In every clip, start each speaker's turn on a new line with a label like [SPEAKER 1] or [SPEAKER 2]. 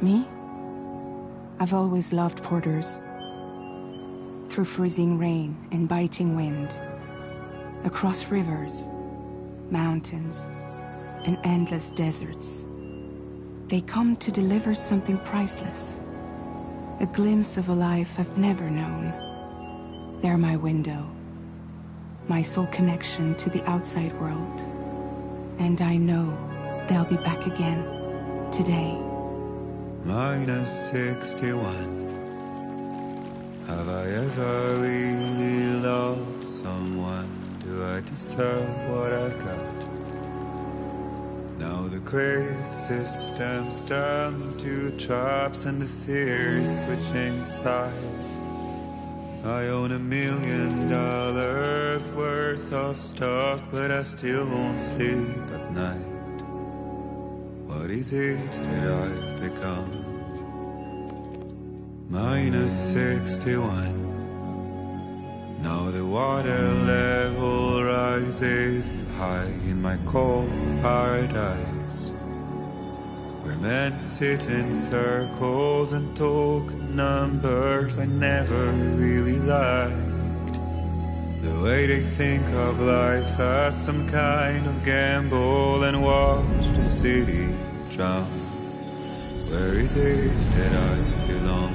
[SPEAKER 1] Me? I've always loved porters. Through freezing rain and biting wind, across rivers, mountains, and endless deserts. They come to deliver something priceless, a glimpse of a life I've never known. They're my window, my sole connection to the outside world. And I know they'll be back again, today.
[SPEAKER 2] -61. Have I ever really loved someone? Do I deserve what I've got? Now the crazy system's turned into traps and the fear is switching sides. I own $1 million worth of stock, but I still won't sleep at night. What is it that I've become? -61. Now the water level rises high in my cold paradise, where men sit in circles and talk numbers I never really liked. The way they think of life as some kind of gamble and watch the city drown. Where is it that I belong?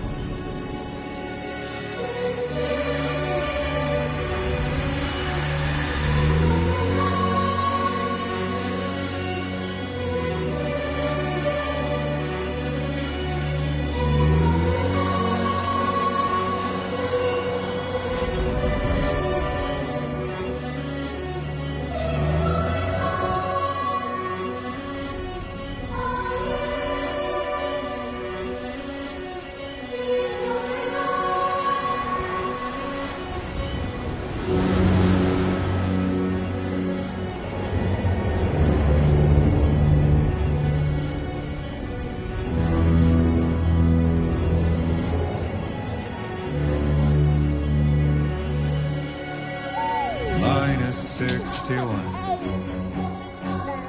[SPEAKER 2] -61.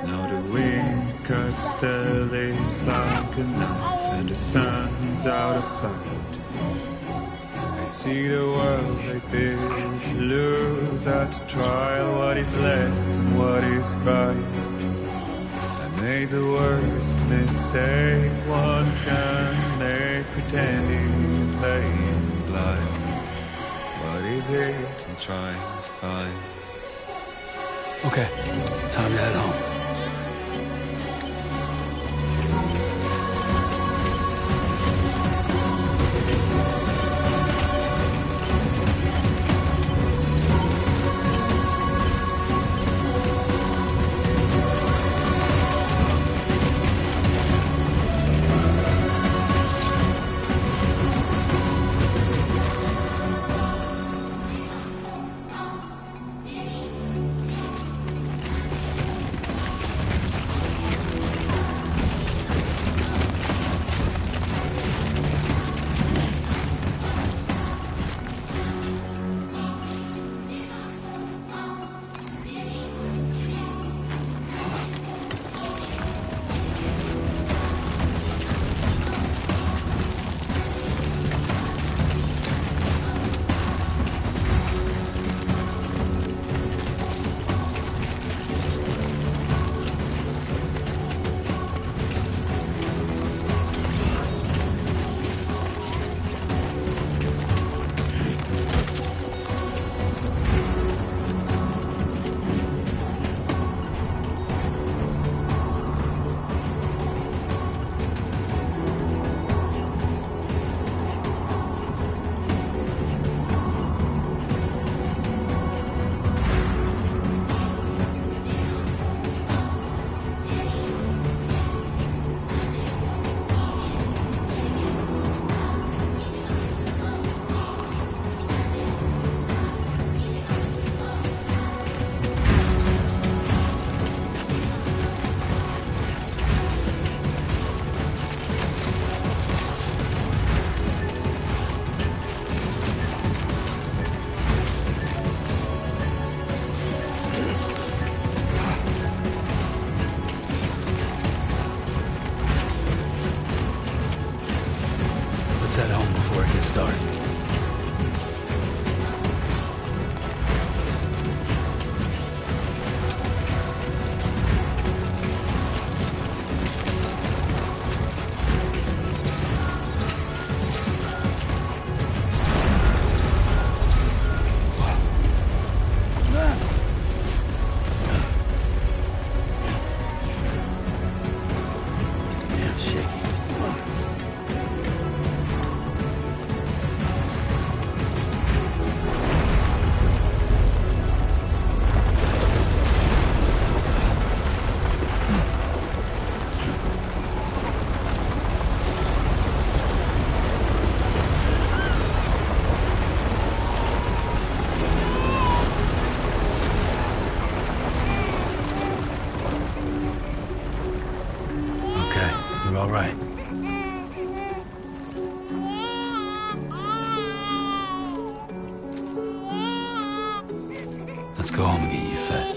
[SPEAKER 2] Now the wind cuts the leaves like a knife and the sun's out of sight. I see the world they build to lose at the trial, what is left and what is right. I made the worst mistake one can make, pretending and playing blind. What is it I'm trying to find?
[SPEAKER 3] Okay, time to head home. You're all right. Let's go home and get you fed.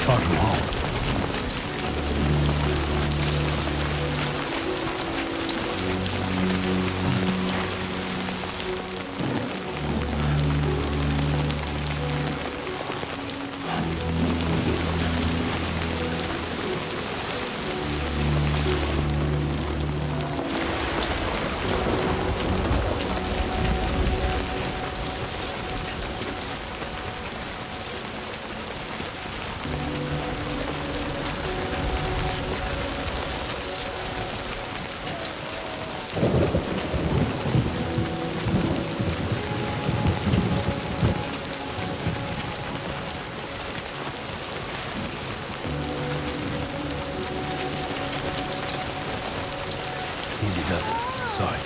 [SPEAKER 3] Far from home. does it. Sorry.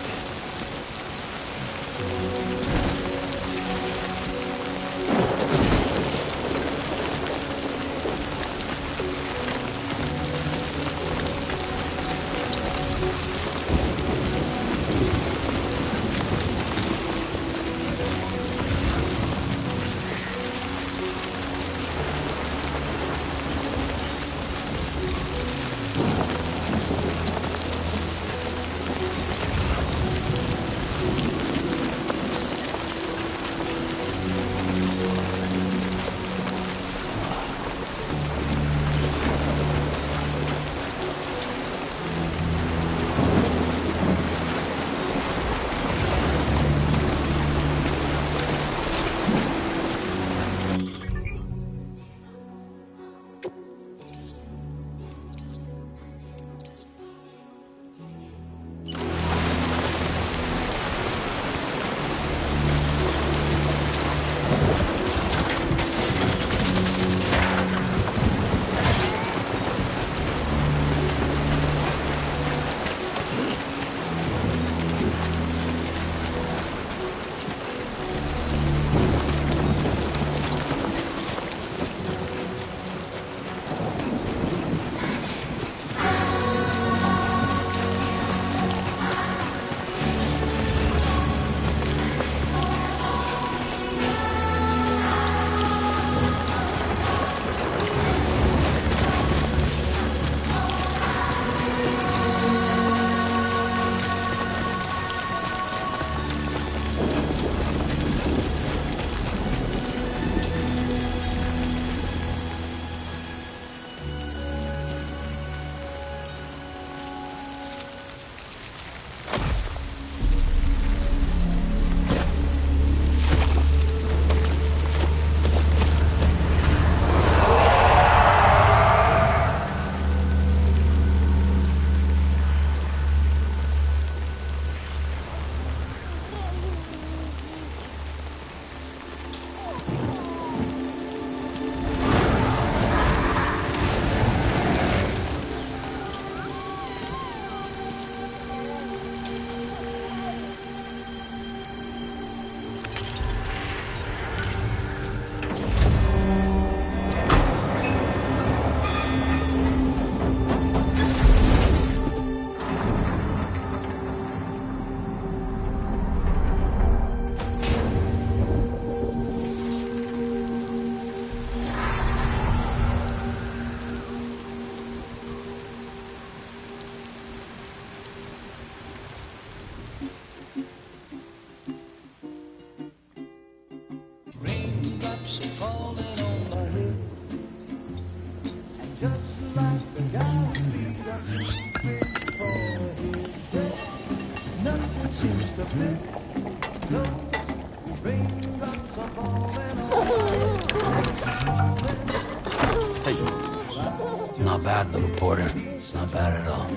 [SPEAKER 3] Not bad, little Porter. Not bad at all.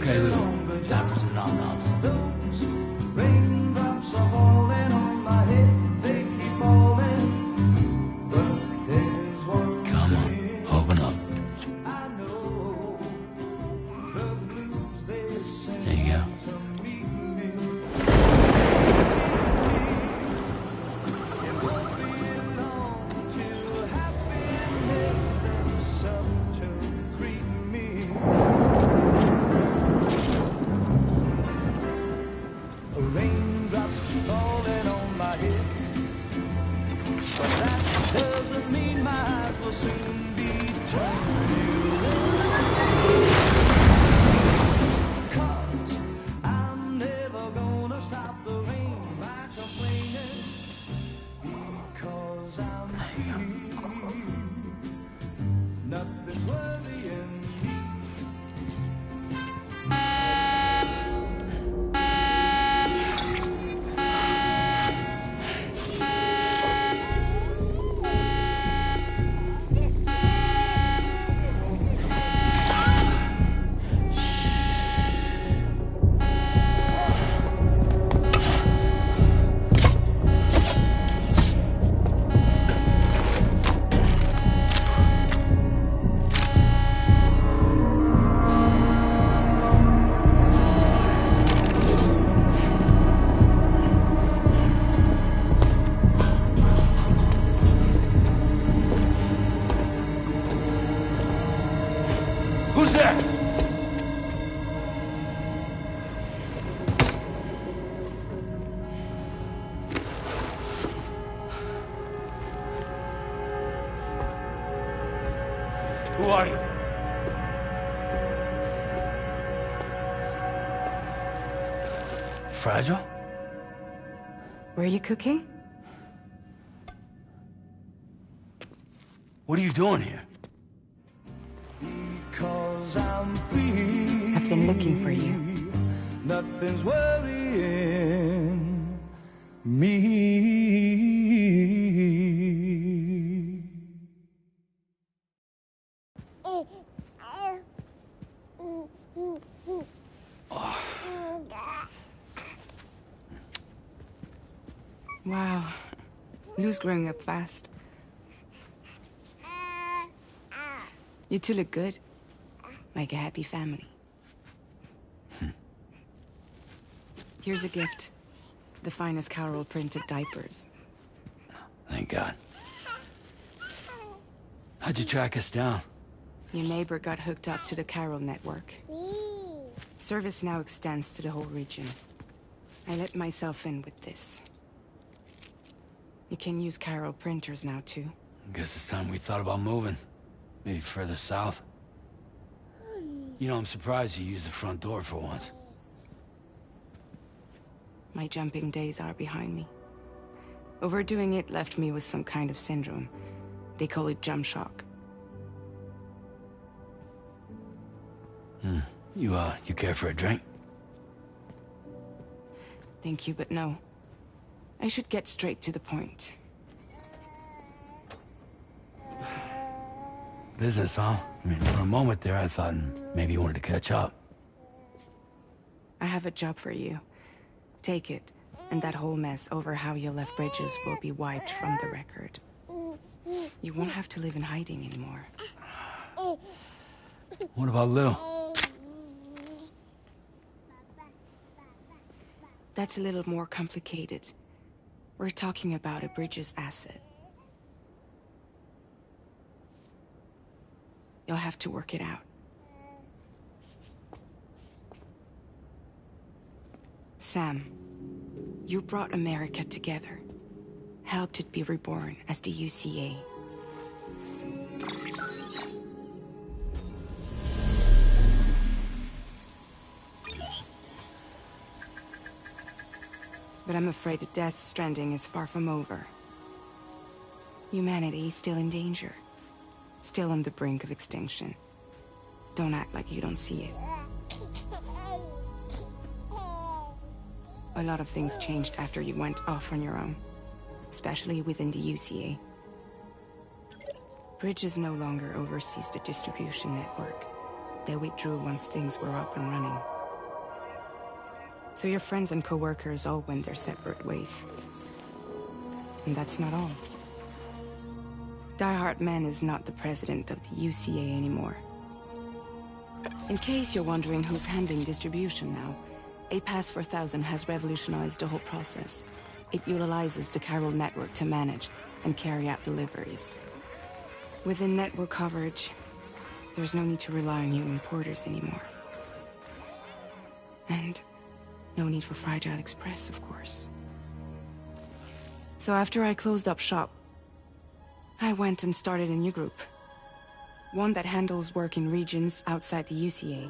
[SPEAKER 3] Okay, Lou. Time for some nom-noms. Come on, open up. There you go. Who are you? Fragile?
[SPEAKER 1] Were you cooking?
[SPEAKER 3] What are you doing here?
[SPEAKER 4] Because I'm free.
[SPEAKER 1] I've been looking for you.
[SPEAKER 4] Nothing's worrying me.
[SPEAKER 1] Wow. Lou's growing up fast. You two look good. Like a happy family. Here's a gift. The finest Carol printed diapers.
[SPEAKER 3] Thank God. How'd you track us down?
[SPEAKER 1] Your neighbor got hooked up to the Carol network. Service now extends to the whole region. I let myself in with this. You can use Carol printers now, too.
[SPEAKER 3] Guess it's time we thought about moving. Maybe further south. You know, I'm surprised you used the front door for once.
[SPEAKER 1] My jumping days are behind me. Overdoing it left me with some kind of syndrome. They call it jump shock.
[SPEAKER 3] You care for a drink?
[SPEAKER 1] Thank you, but no. I should get straight to the point.
[SPEAKER 3] Business, huh? I mean, for a moment there, I thought maybe you wanted to catch up.
[SPEAKER 1] I have a job for you. Take it, and that whole mess over how you left Bridges will be wiped from the record. You won't have to live in hiding anymore.
[SPEAKER 3] What about Lou?
[SPEAKER 1] That's a little more complicated. We're talking about a Bridges asset. You'll have to work it out. Sam, you brought America together. Helped it be reborn as the UCA. But I'm afraid that Death Stranding is far from over. Humanity is still in danger. Still on the brink of extinction. Don't act like you don't see it. A lot of things changed after you went off on your own. Especially within the UCA. Bridges no longer oversees the distribution network. They withdrew once things were up and running. So your friends and co-workers all went their separate ways. And that's not all. Die Hartman is not the president of the UCA anymore. In case you're wondering who's handling distribution now, A Pass 4000 has revolutionized the whole process. It utilizes the Carol network to manage and carry out deliveries. Within network coverage, there's no need to rely on human porters anymore. And no need for Fragile Express, of course. So after I closed up shop, I went and started a new group. One that handles work in regions outside the UCA.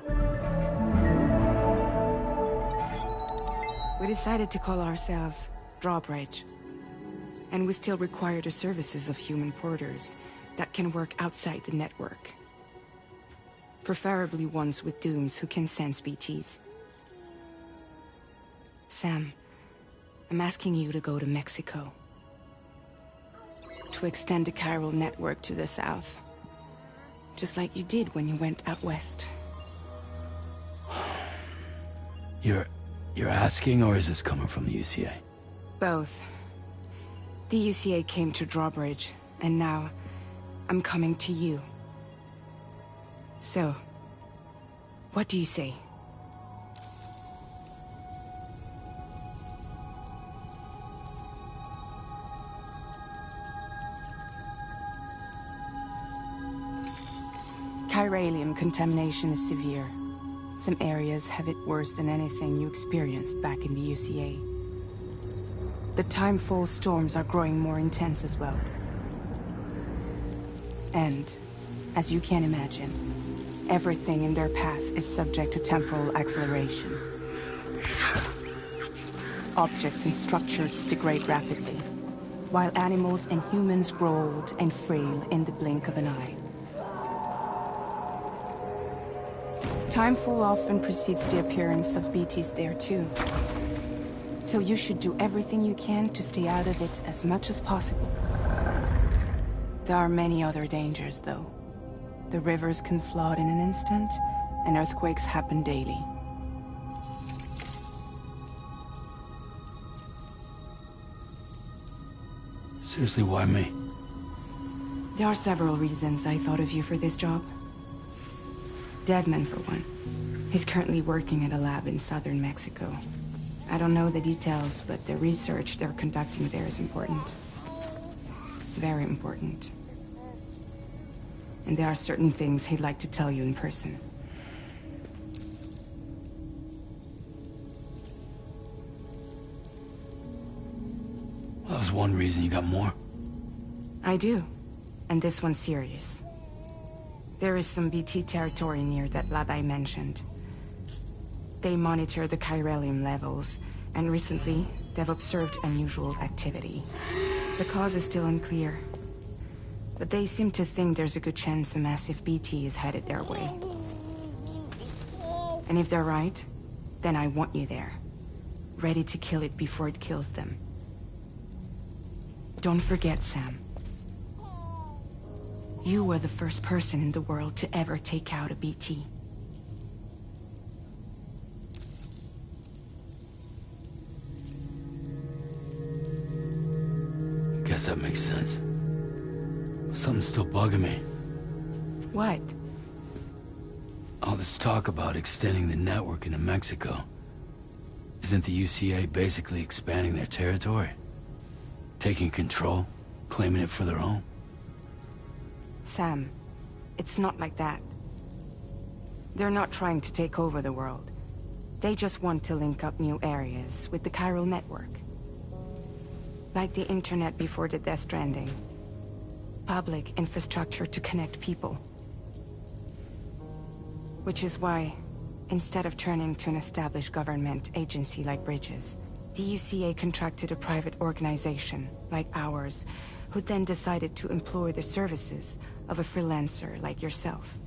[SPEAKER 1] We decided to call ourselves Drawbridge. And we still require the services of human porters that can work outside the network. Preferably ones with dooms who can sense BTs. Sam, I'm asking you to go to Mexico. To extend the Carol network to the south. Just like you did when you went out west.
[SPEAKER 3] You're asking, or is this coming from the UCA?
[SPEAKER 1] Both. The UCA came to Drawbridge, and now I'm coming to you. So, what do you say? Chiralium contamination is severe. Some areas have it worse than anything you experienced back in the UCA. The timefall storms are growing more intense as well. And as you can imagine. Everything in their path is subject to temporal acceleration. Objects and structures degrade rapidly, while animals and humans grow old and frail in the blink of an eye. Timefall often precedes the appearance of BTs there too. So you should do everything you can to stay out of it as much as possible. There are many other dangers, though. The rivers can flood in an instant, and earthquakes happen daily.
[SPEAKER 3] Seriously, why me?
[SPEAKER 1] There are several reasons I thought of you for this job. Deadman, for one. He's currently working at a lab in southern Mexico. I don't know the details, but the research they're conducting there is important. Very important. And there are certain things he'd like to tell you in person.
[SPEAKER 3] Well, that was one reason. You got more?
[SPEAKER 1] I do. And this one's serious. There is some BT territory near that lab I mentioned. They monitor the chiralium levels, and recently, they've observed unusual activity. The cause is still unclear, but they seem to think there's a good chance a massive BT is headed their way. And if they're right, then I want you there, ready to kill it before it kills them. Don't forget, Sam. You were the first person in the world to ever take out a BT.
[SPEAKER 3] Guess that makes sense. But something's still bugging me.
[SPEAKER 1] What?
[SPEAKER 3] All this talk about extending the network into Mexico. Isn't the UCA basically expanding their territory? Taking control? Claiming it for their own?
[SPEAKER 1] Sam, it's not like that. They're not trying to take over the world. They just want to link up new areas with the chiral network. Like the internet before the Death Stranding. Public infrastructure to connect people. Which is why, instead of turning to an established government agency like Bridges, the UCA contracted a private organization, like ours, who then decided to employ the services of a freelancer like yourself.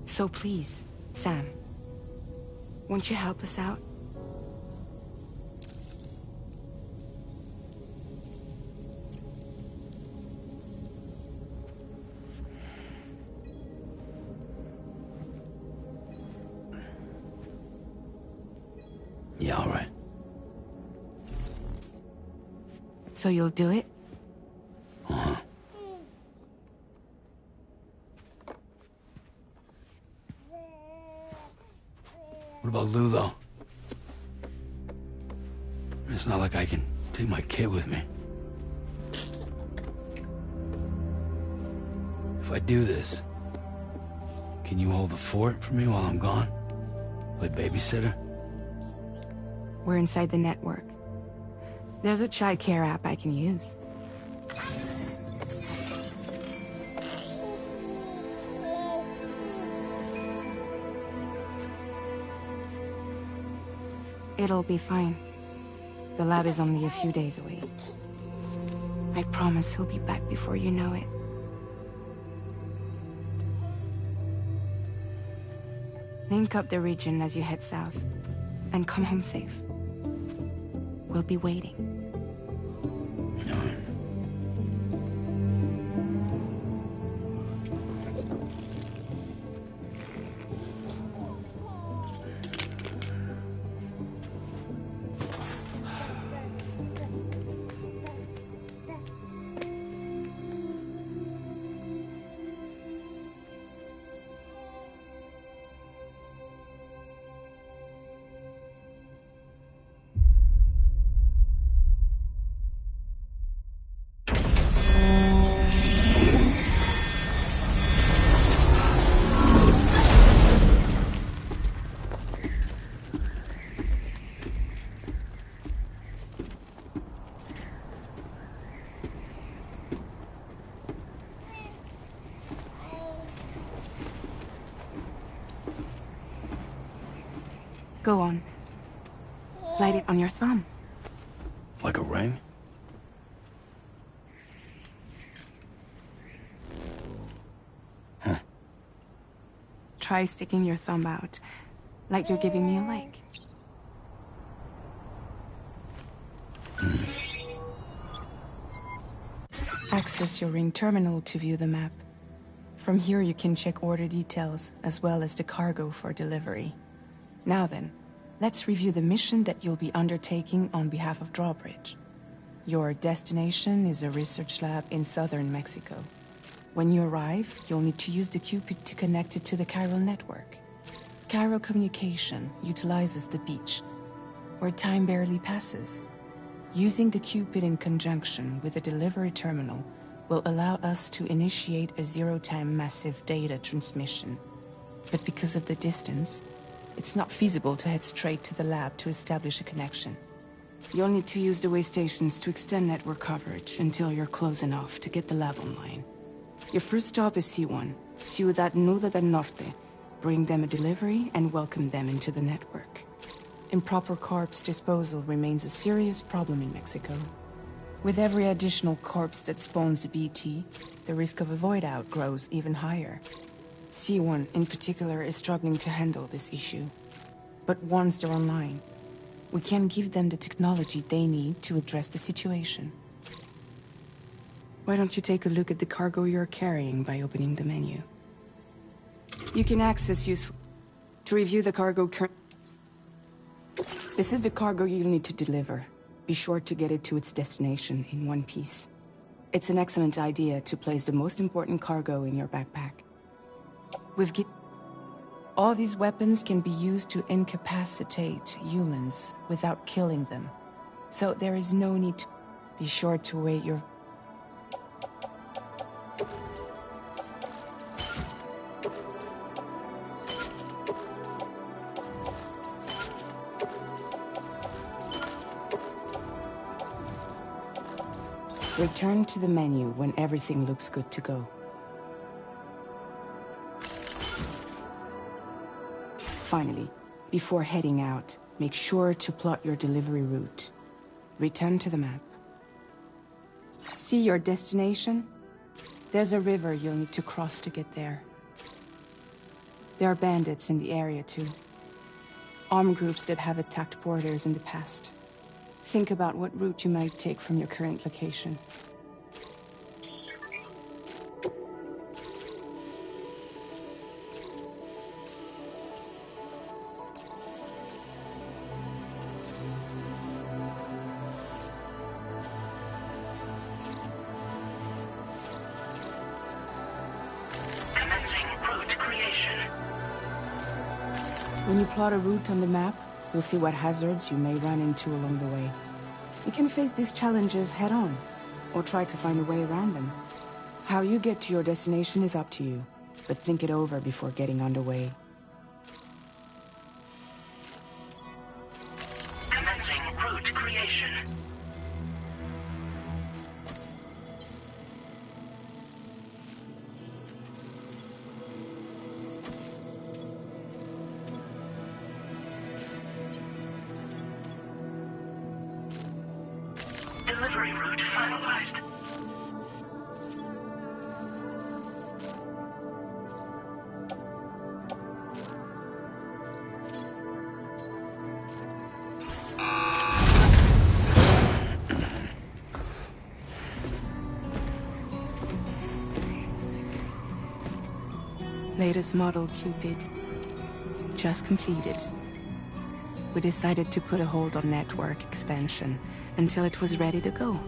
[SPEAKER 1] So please, Sam, won't you help us out?
[SPEAKER 3] Yeah, all right.
[SPEAKER 1] So you'll do it?
[SPEAKER 3] Uh-huh. What about Lou, though? It's not like I can take my kid with me. If I do this, can you hold the fort for me while I'm gone? Play babysitter?
[SPEAKER 1] We're inside the network. There's a child care app I can use. It'll be fine. The lab is only a few days away. I promise he'll be back before you know it. Link up the region as you head south, and come home safe. We'll be waiting.
[SPEAKER 3] All right.
[SPEAKER 1] Go on. Slide it on your thumb.
[SPEAKER 3] Like a ring? Huh.
[SPEAKER 1] Try sticking your thumb out, like you're giving me a leg. Access your ring terminal to view the map. From here you can check order details, as well as the cargo for delivery. Now then, let's review the mission that you'll be undertaking on behalf of Drawbridge. Your destination is a research lab in southern Mexico. When you arrive, you'll need to use the Cupid to connect it to the chiral network. Chiral communication utilizes the beach, where time barely passes. Using the Cupid in conjunction with the delivery terminal will allow us to initiate a zero-time massive data transmission. But because of the distance, it's not feasible to head straight to the lab to establish a connection. You'll need to use the way stations to extend network coverage until you're close enough to get the lab online. Your first stop is C1, Ciudad Nuda del Norte. Bring them a delivery and welcome them into the network. Improper corpse disposal remains a serious problem in Mexico. With every additional corpse that spawns a BT, the risk of a void out grows even higher. C1 in particular is struggling to handle this issue. But once they're online, we can give them the technology they need to address the situation. Why don't you take a look at the cargo you're carrying by opening the menu? You can access useful... To review the cargo This is the cargo you'll need to deliver. Be sure to get it to its destination in one piece. It's an excellent idea to place the most important cargo in your backpack. All these weapons can be used to incapacitate humans without killing them. So there is no need to... Be sure to wait your... Return to the menu when everything looks good to go. Finally, before heading out, make sure to plot your delivery route. Return to the map. See your destination? There's a river you'll need to cross to get there. There are bandits in the area too. Armed groups that have attacked porters in the past. Think about what route you might take from your current location. When you plot a route on the map, you'll see what hazards you may run into along the way. You can face these challenges head-on, or try to find a way around them. How you get to your destination is up to you, but think it over before getting underway.
[SPEAKER 5] Commencing route creation. Delivery route finalized.
[SPEAKER 1] Latest model Cupid. Just completed. We decided to put a hold on network expansion until it was ready to go.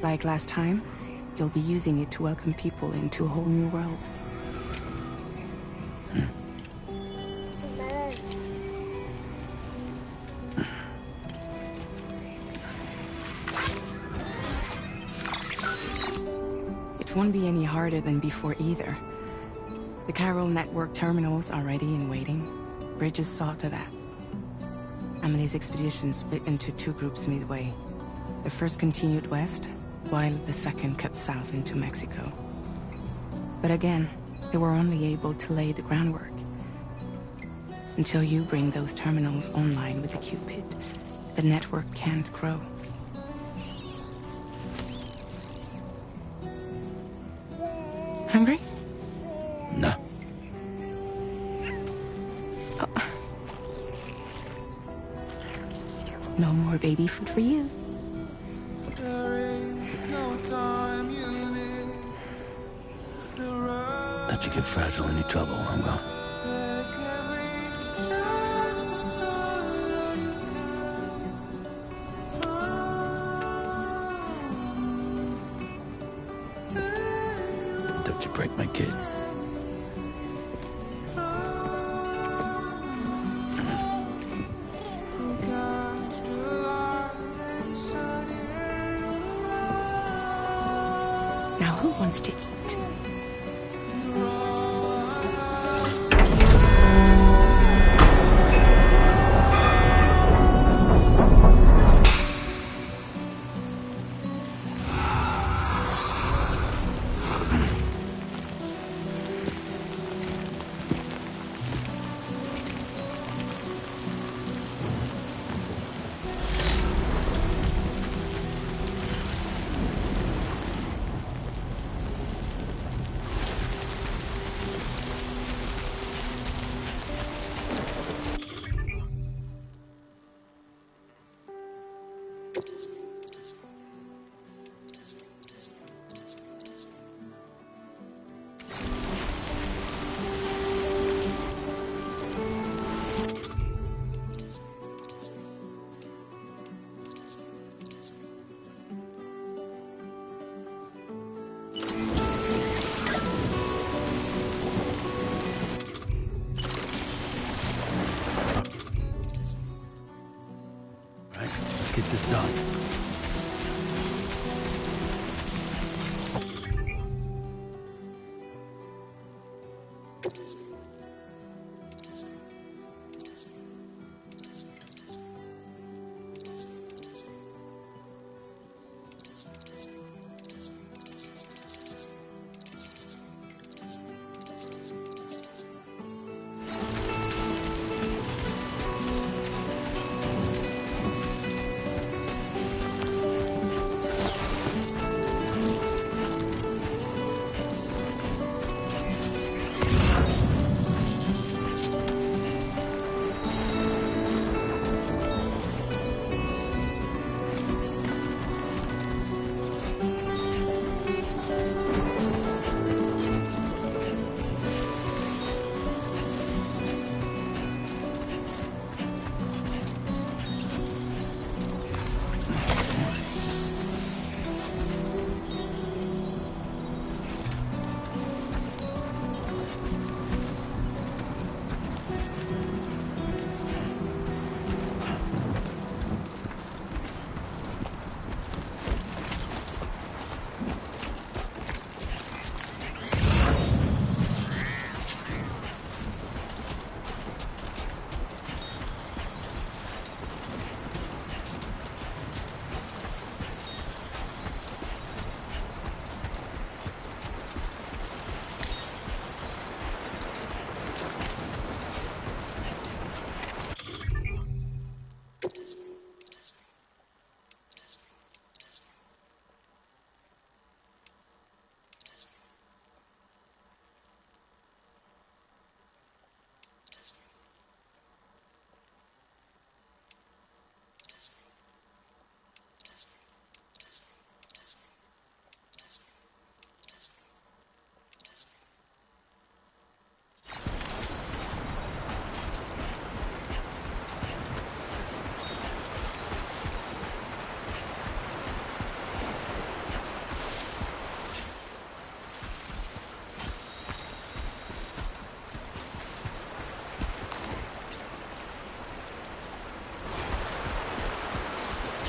[SPEAKER 1] Like last time, you'll be using it to welcome people into a whole new world. It won't be any harder than before either. The chiral network terminals are ready and waiting. Bridges saw to that. Emily's expedition split into two groups midway. The first continued west, while the second cut south into Mexico. But again, they were only able to lay the groundwork. Until you bring those terminals online with the Cupid, the network can't grow. Hungry?
[SPEAKER 3] No.
[SPEAKER 1] No more baby food for you.
[SPEAKER 3] Let you get fragile any trouble, I'm gone. Don't you break my kid.
[SPEAKER 1] Now who wants to eat?
[SPEAKER 3] Right, let's get this done.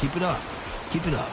[SPEAKER 3] Keep it up. Keep it up.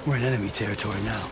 [SPEAKER 3] We're in enemy territory now.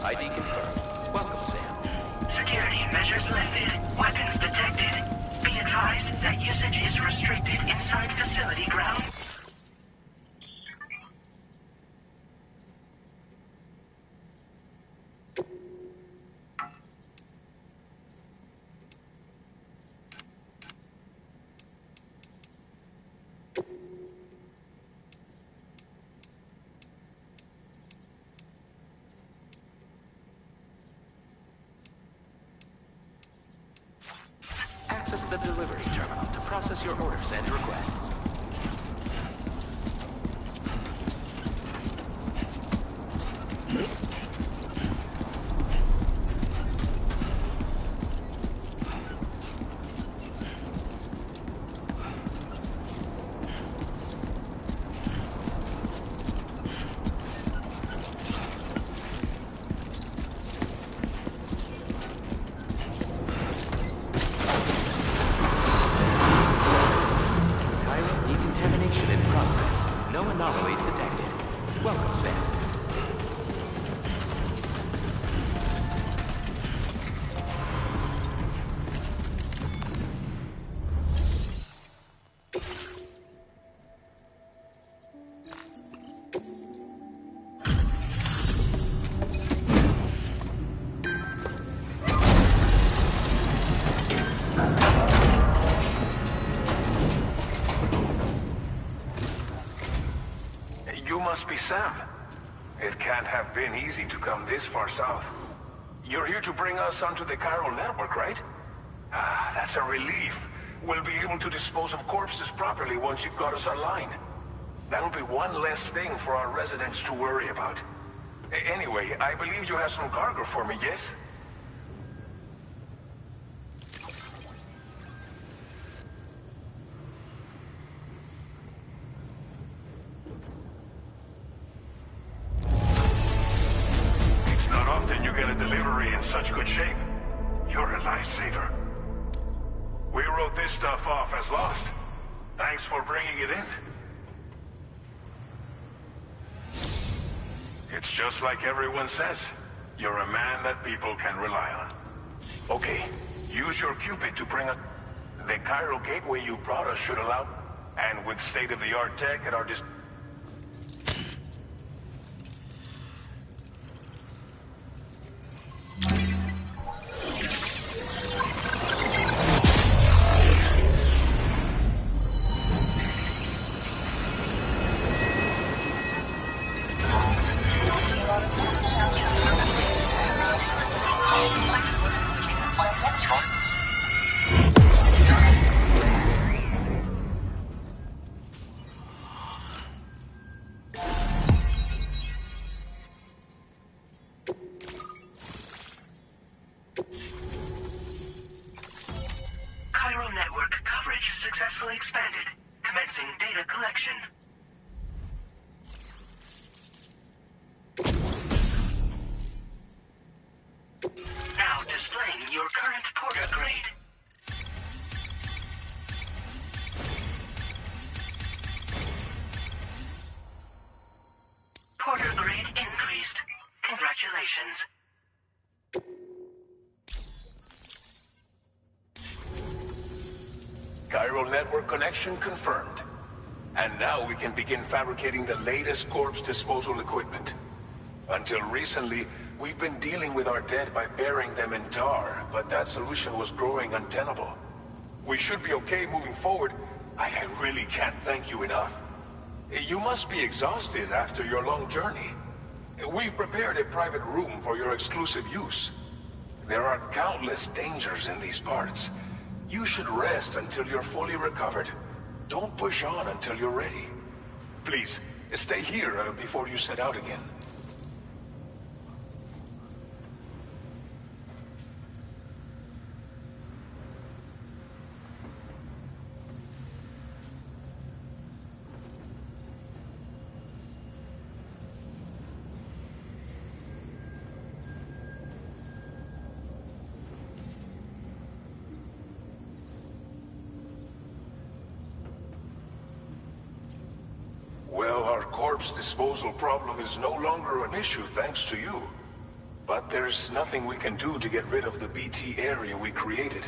[SPEAKER 6] ID confirmed. Welcome, Sam.
[SPEAKER 5] Security measures lifted. Weapons detected. Be advised that usage is restricted inside facility ground.
[SPEAKER 6] Access the delivery terminal to process your orders and requests. Decontamination in progress. No anomalies detected. Welcome, Sam.
[SPEAKER 7] You must be Sam. It can't have been easy to come this far south. You're here to bring us onto the chiral network, right? Ah, that's a relief. We'll be able to dispose of corpses properly once you've got us online. That'll be one less thing for our residents to worry about. Anyway, I believe you have some cargo for me, yes? You get a delivery in such good shape. You're a lifesaver. We wrote this stuff off as lost. Thanks for bringing it in. It's just like everyone says. You're a man that people can rely on. Okay, use your Cupid to bring us... The chiral gateway you brought us should allow... And with state-of-the-art tech at our disposal...
[SPEAKER 5] Chiral network coverage successfully expanded. Commencing data collection. Now displaying your current Porter grade. Porter grade increased. Congratulations.
[SPEAKER 7] Chiral network connection confirmed. And now we can begin fabricating the latest corpse disposal equipment. Until recently, we've been dealing with our dead by burying them in tar, but that solution was growing untenable. We should be okay moving forward. I really can't thank you enough. You must be exhausted after your long journey. We've prepared a private room for your exclusive use. There are countless dangers in these parts. You should rest until you're fully recovered. Don't push on until you're ready. Please, stay here before you set out again. Well, our corpse disposal problem is no longer an issue thanks to you. But there's nothing we can do to get rid of the BT area we created.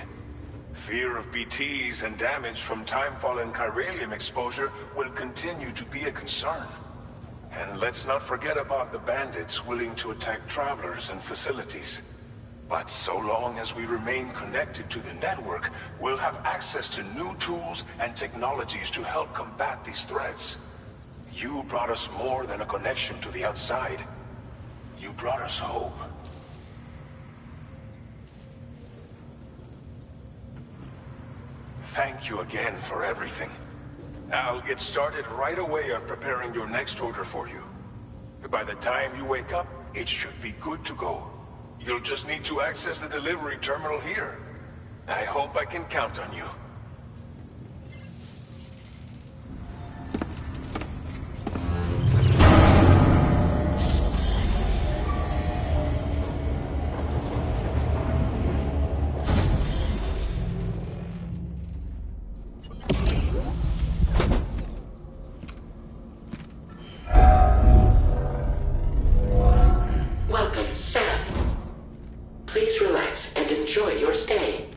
[SPEAKER 7] Fear of BTs and damage from timefall and chiralium exposure will continue to be a concern. And let's not forget about the bandits willing to attack travelers and facilities. But so long as we remain connected to the network, we'll have access to new tools and technologies to help combat these threats. You brought us more than a connection to the outside. You brought us hope. Thank you again for everything. I'll get started right away on preparing your next order for you. By the time you wake up, it should be good to go. You'll just need to access the delivery terminal here. I hope I can count on you.
[SPEAKER 6] Welcome, Sam. Please relax and enjoy your stay.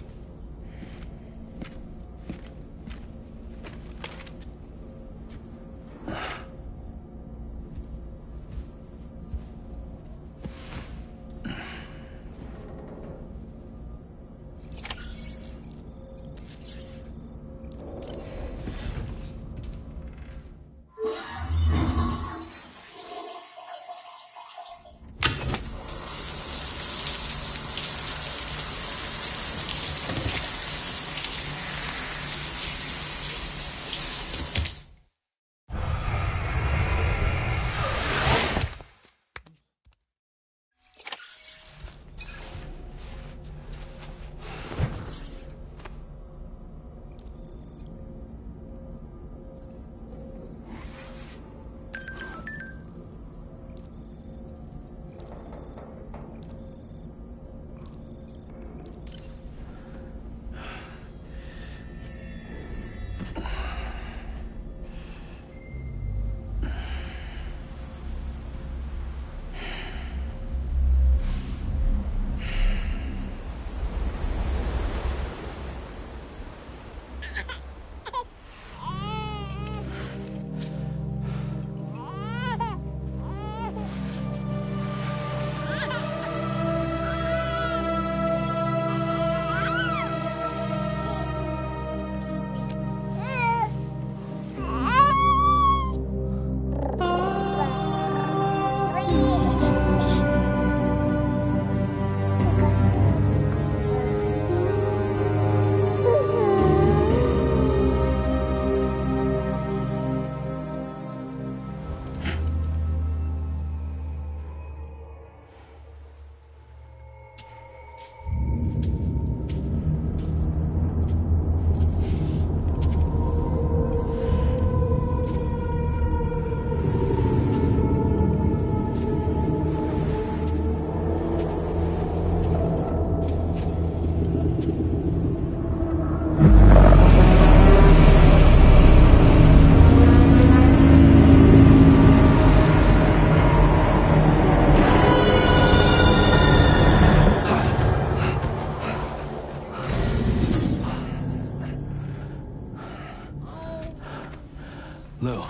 [SPEAKER 3] Lou.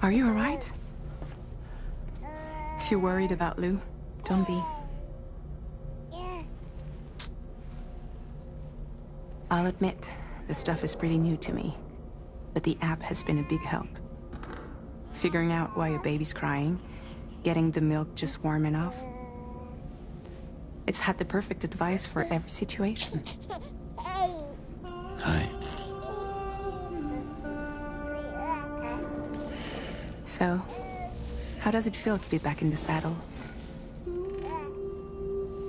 [SPEAKER 1] Are you alright? If you're worried about Lou, don't be. I'll admit, the stuff is pretty new to me, but the app has been a big help. Figuring out why a baby's crying, getting the milk just warm enough. It's had the perfect advice for every situation.
[SPEAKER 3] Hi.
[SPEAKER 1] So, how does it feel to be back in the saddle?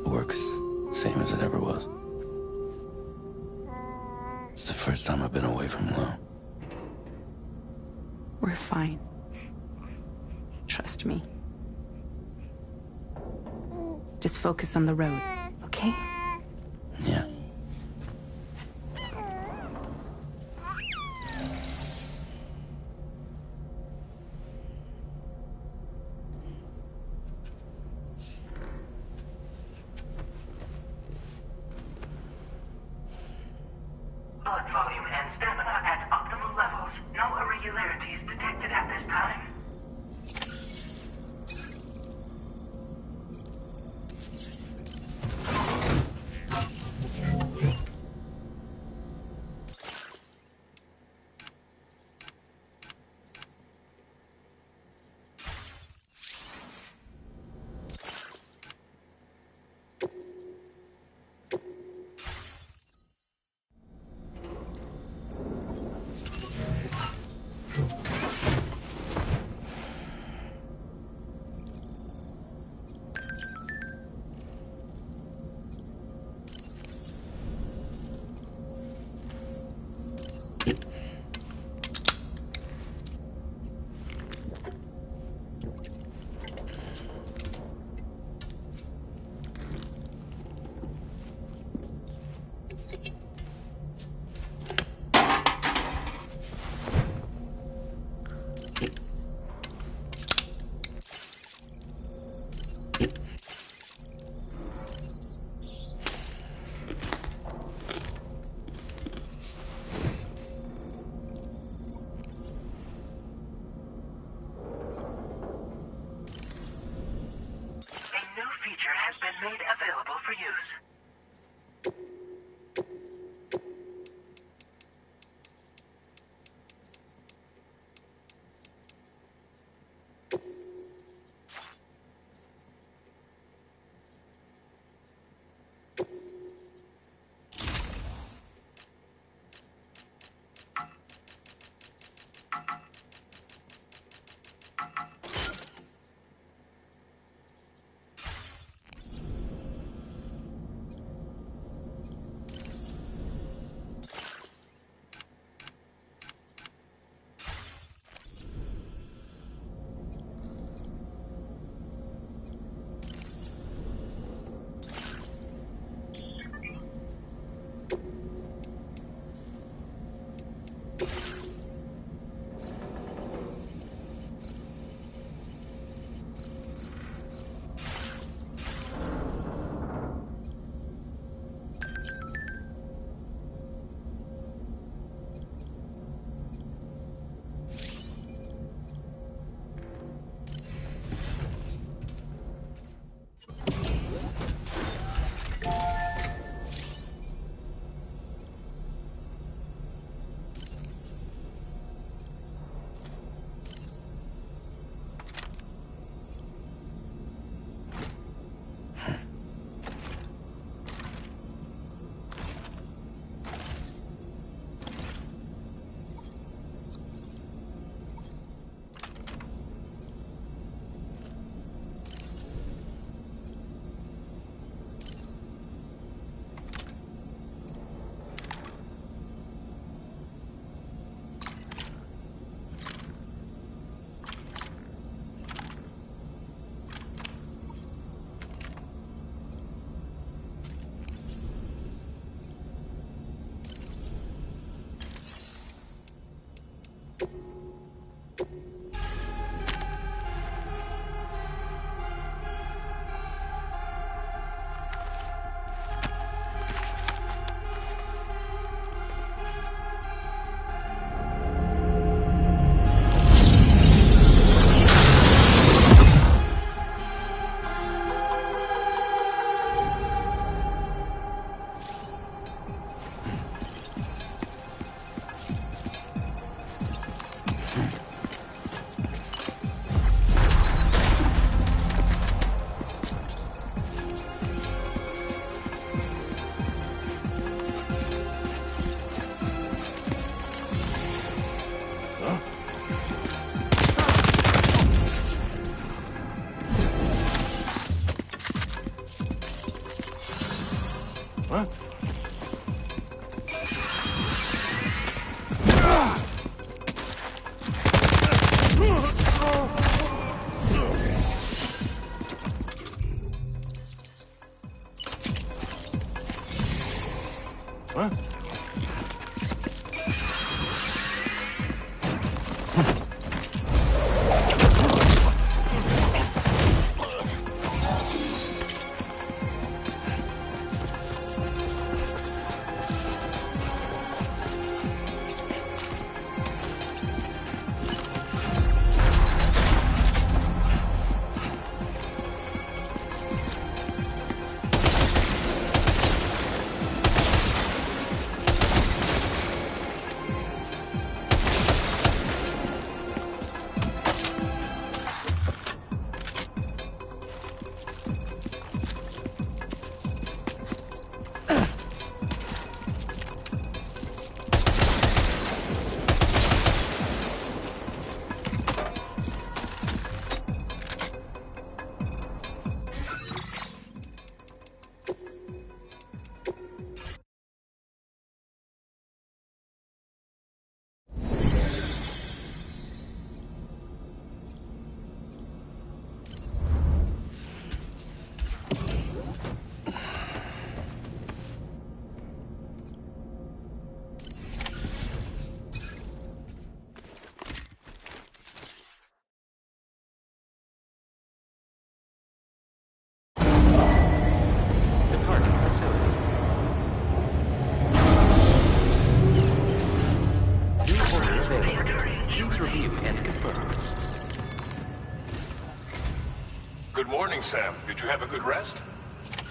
[SPEAKER 3] Works same as it ever was. It's the first time I've been away from Lou.
[SPEAKER 1] We're fine. Trust me. Just focus on the road, okay?
[SPEAKER 3] Yeah.
[SPEAKER 5] made available for use.
[SPEAKER 7] Good morning, Sam. Did you have a good rest?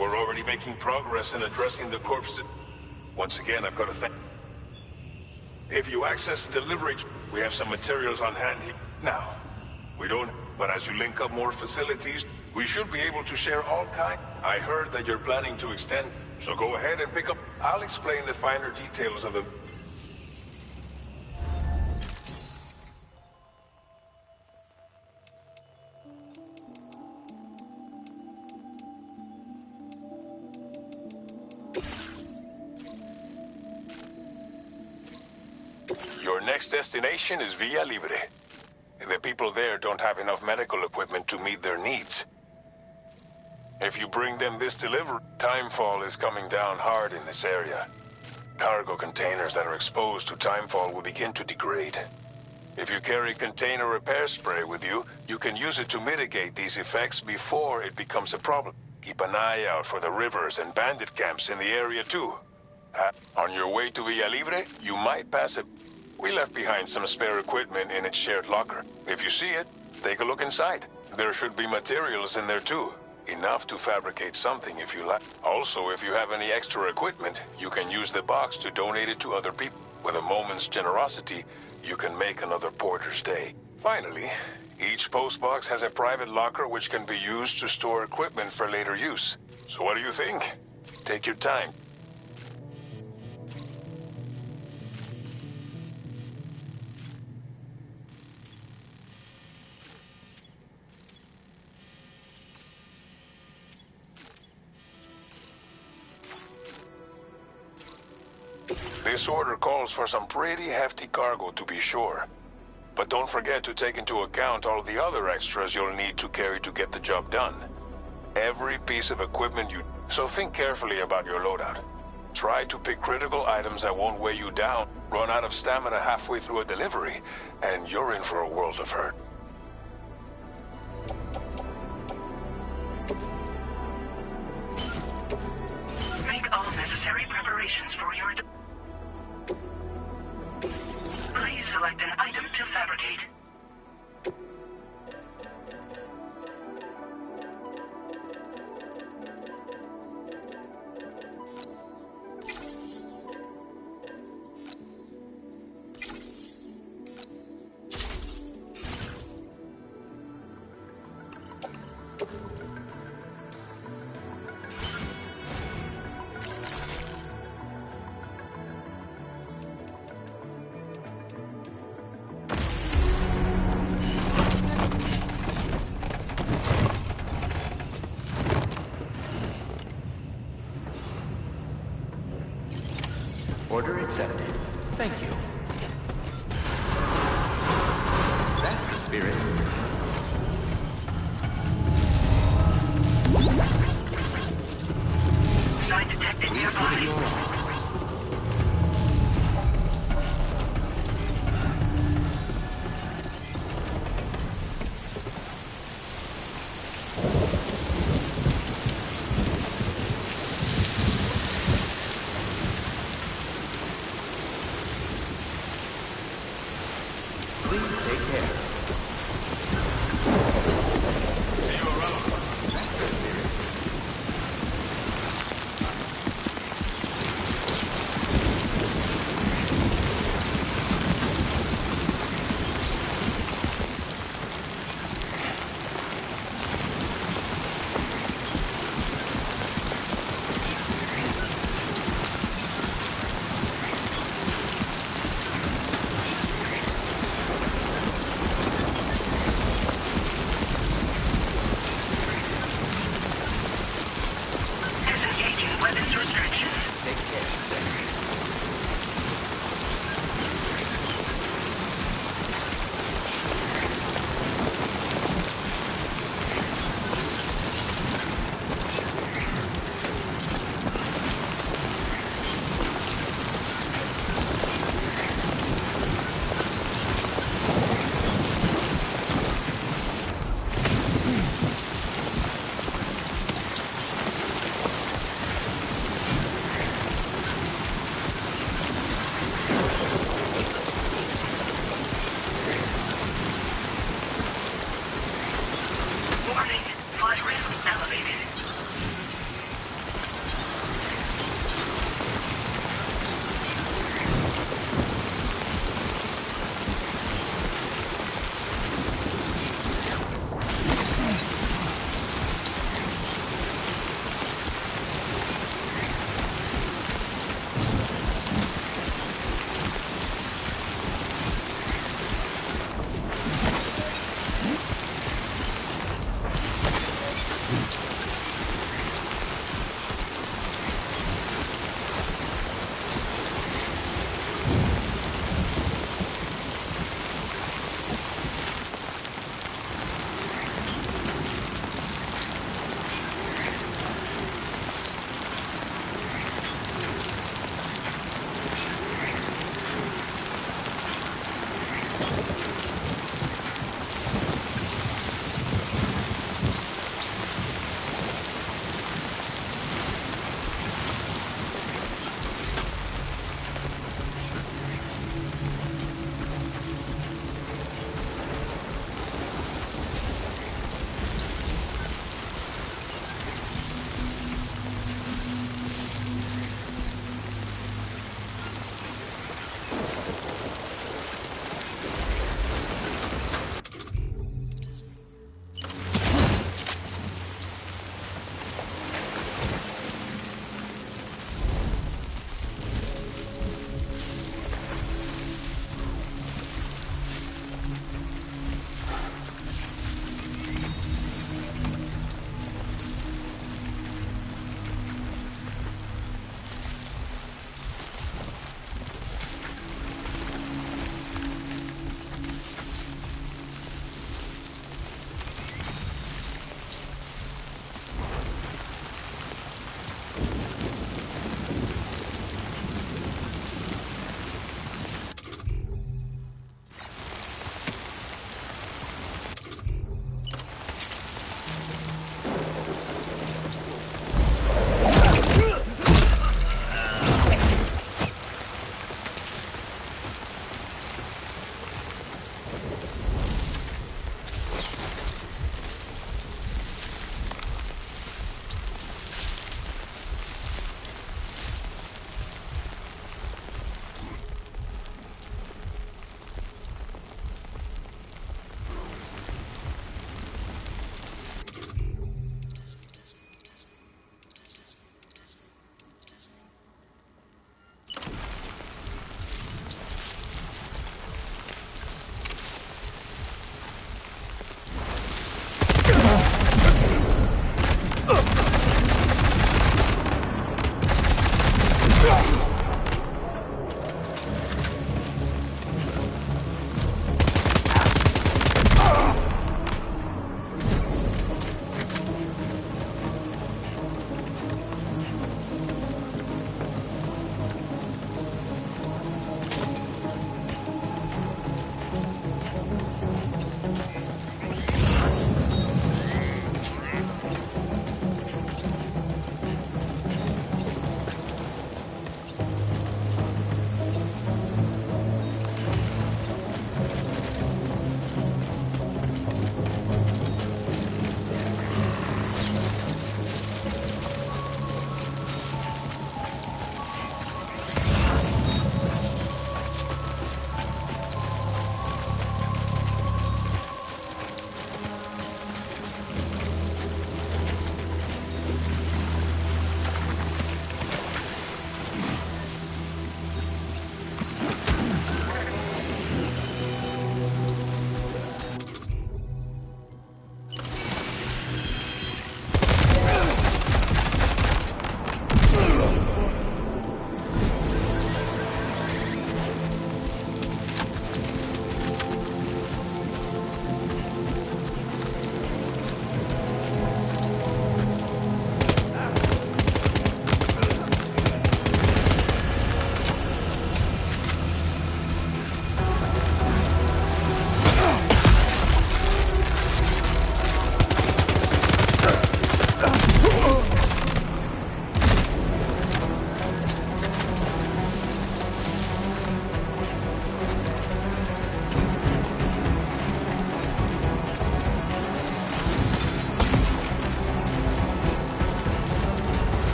[SPEAKER 7] We're already making progress in addressing the corpse. Once again, I've got to thank... If you access the delivery, we have some materials on hand here. Now, we don't... But as you link up more facilities, we should be able to share all kinds. I heard that you're planning to extend, so go ahead and pick up... I'll explain the finer details of the... Your next destination is Villa Libre. The people there don't have enough medical equipment to meet their needs. If you bring them this delivery, timefall is coming down hard in this area. Cargo containers that are exposed to timefall will begin to degrade. If you carry container repair spray with you, you can use it to mitigate these effects before it becomes a problem. Keep an eye out for the rivers and bandit camps in the area too. On your way to Villa Libre, you might pass it. We left behind some spare equipment in its shared locker. If you see it, take a look inside. There should be materials in there too. Enough to fabricate something if you like. Also, if you have any extra equipment, you can use the box to donate it to other people. With a moment's generosity, you can make another porter's day. Finally, each postbox has a private locker which can be used to store equipment for later use. So what do you think? Take your time. This order calls for some pretty hefty cargo, to be sure. But don't forget to take into account all the other extras you'll need to carry to get the job done. Every piece of equipment you... So think carefully about your loadout. Try to pick critical items that won't weigh you down. Run out of stamina halfway through a delivery, and you're in for a world of hurt.
[SPEAKER 5] Make all necessary preparations for your... Please select an item to fabricate.
[SPEAKER 6] Order accepted. Thank you. That's the spirit.
[SPEAKER 5] Sign detected nearby.
[SPEAKER 6] Please take care.
[SPEAKER 7] See you around.
[SPEAKER 6] That's the spirit.
[SPEAKER 5] Disengaging weapons restrictions.
[SPEAKER 6] Take care.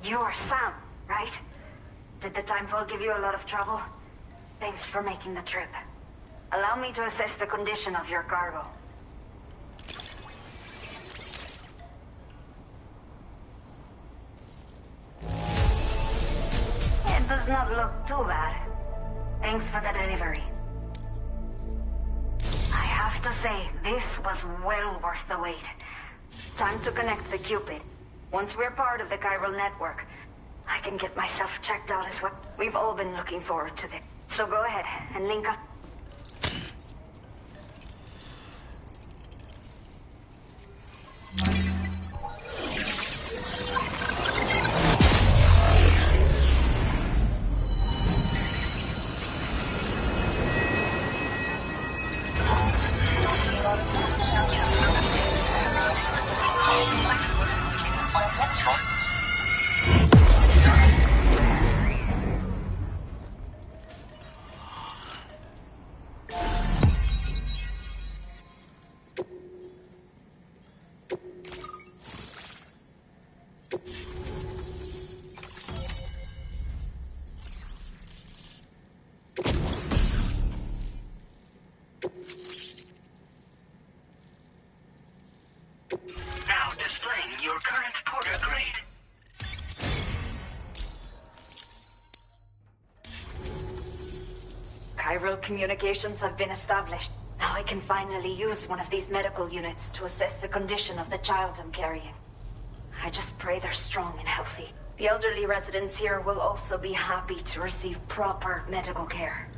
[SPEAKER 8] You're Sam, right? Did the timefall give you a lot of trouble? Thanks for making the trip. Allow me to assess the condition of your cargo. It does not look too bad. Thanks for the delivery. I have to say, this was well worth the wait. Time to connect the Cupid. Once we're part of the chiral network, I can get myself checked out as what we've all been looking forward to this. So go ahead and link up.
[SPEAKER 5] Now displaying your current porter grade.
[SPEAKER 8] Chiral communications have been established. Now I can finally use one of these medical units to assess the condition of the child I'm carrying. I just pray they're strong and healthy. The elderly residents here will also be happy to receive proper medical care.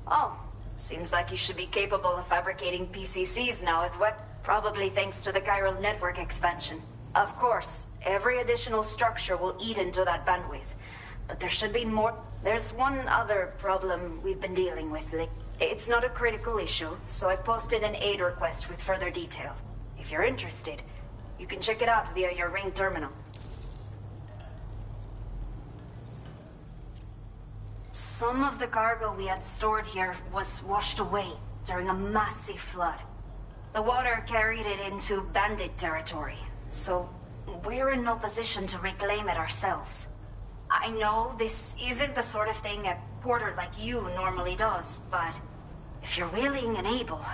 [SPEAKER 8] Oh, seems like you should be capable of fabricating PCCs now as well. Probably thanks to the chiral network expansion. Of course, every additional structure will eat into that bandwidth. But there should be more. There's one other problem we've been dealing with. It's not a critical issue, so I posted an aid request with further details. If you're interested, you can check it out via your ring terminal. Some of the cargo we had stored here was washed away during a massive flood. The water carried it into bandit territory, so we're in no position to reclaim it ourselves. I know this isn't the sort of thing a porter like you normally does, but if you're willing and able,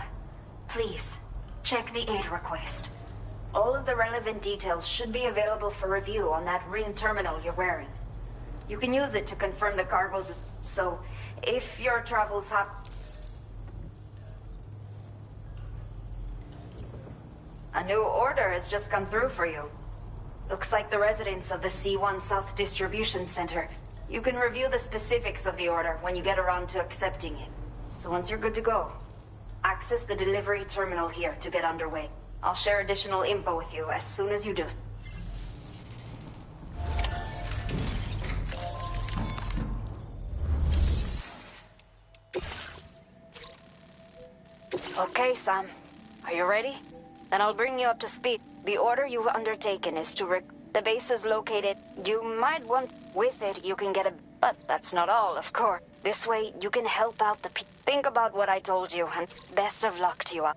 [SPEAKER 8] please check the aid request. All of the relevant details should be available for review on that ring terminal you're wearing. You can use it to confirm the cargo's, so if your travels have... A new order has just come through for you. Looks like the residents of the C1 South Distribution Center. You can review the specifics of the order when you get around to accepting it. So once you're good to go, access the delivery terminal here to get underway. I'll share additional info with you as soon as you do. Okay, Sam. Are you ready? Then I'll bring you up to speed. The order you've undertaken is to the base is located. You might want... With it, you can get a... But that's not all, of course. This way, you can help out the people. Think about what I told you, and best of luck to you.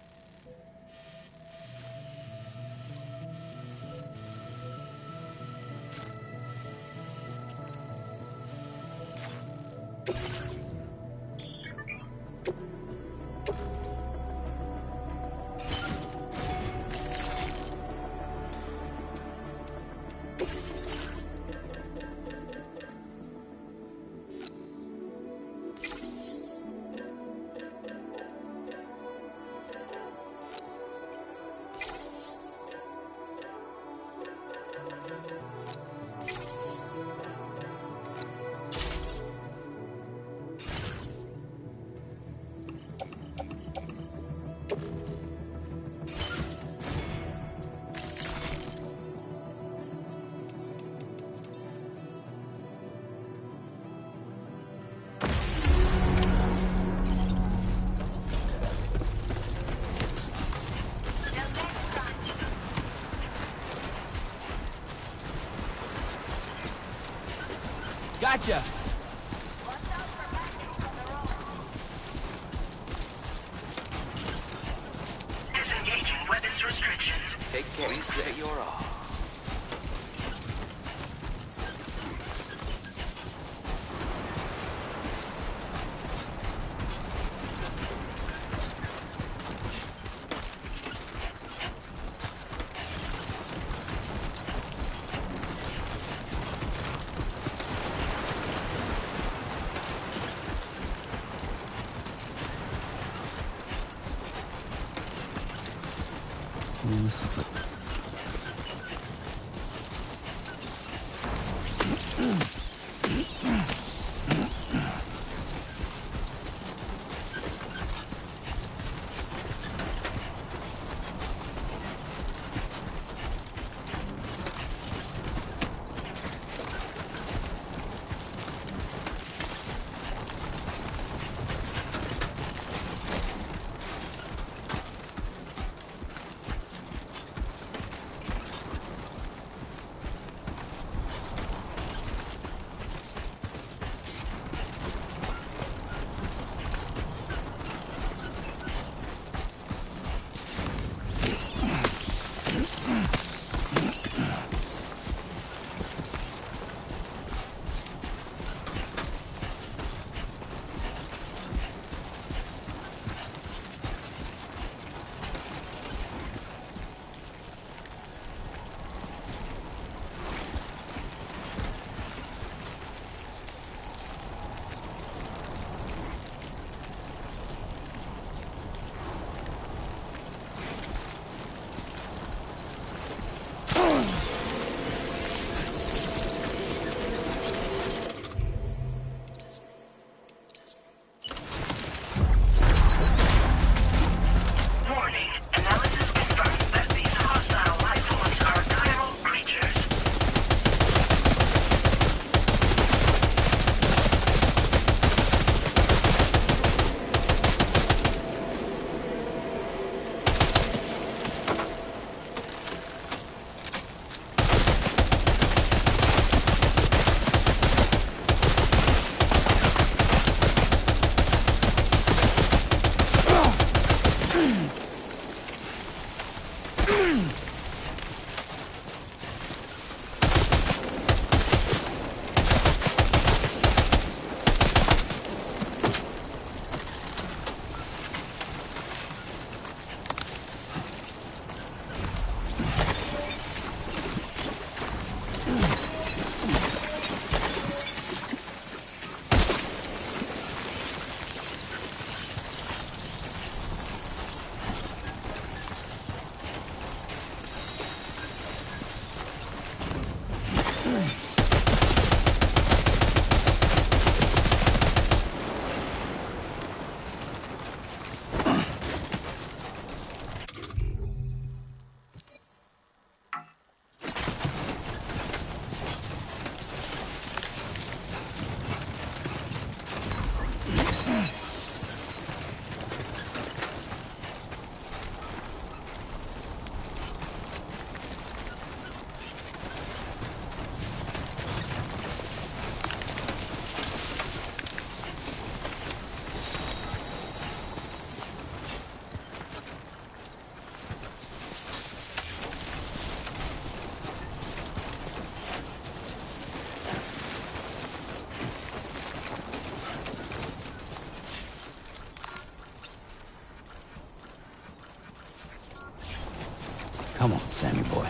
[SPEAKER 3] Gotcha!
[SPEAKER 5] Disengaging weapons restrictions.
[SPEAKER 6] Take care. Please say you're off.
[SPEAKER 3] This looks like... Come on, Sammy boy.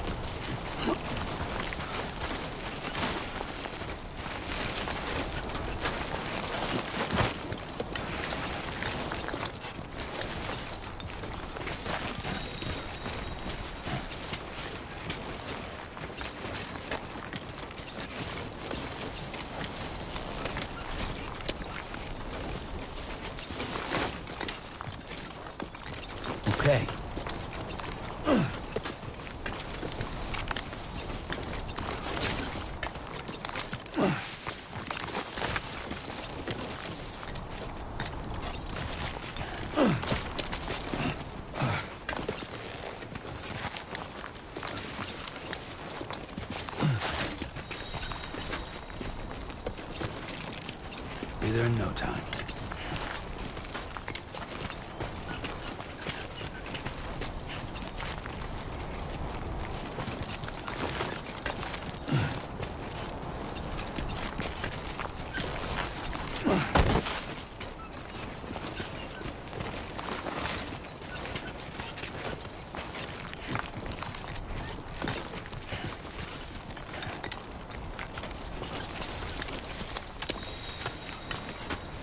[SPEAKER 3] Okay. Be there in no time.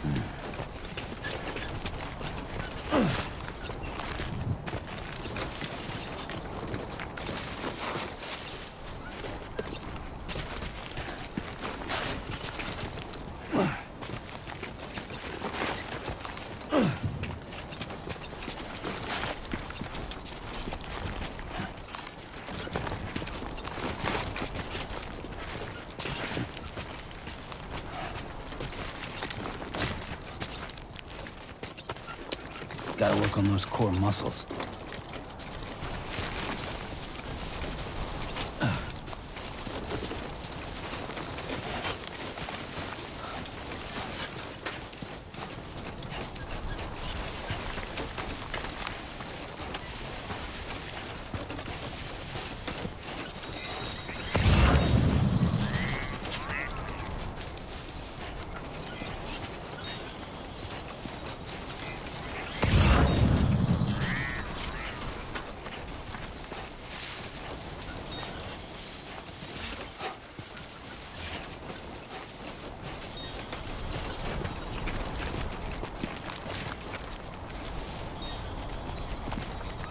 [SPEAKER 3] Hmm. Gotta work on those core muscles.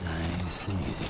[SPEAKER 3] Nice and easy.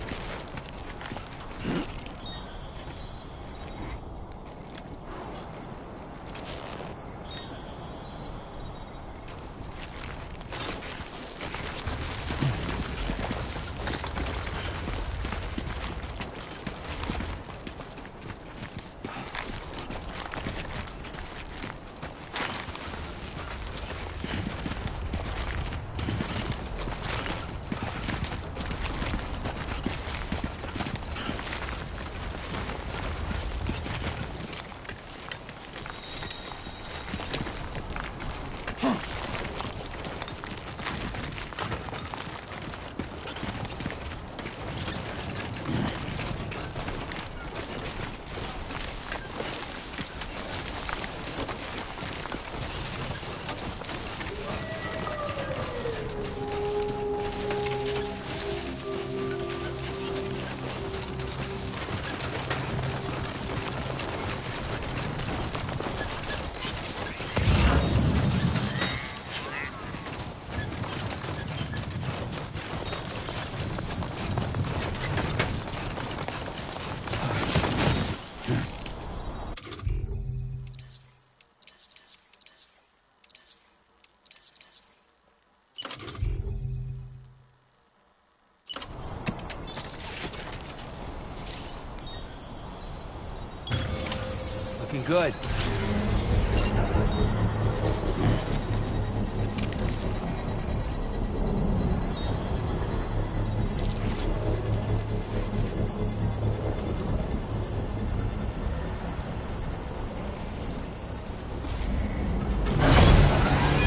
[SPEAKER 3] Looking good.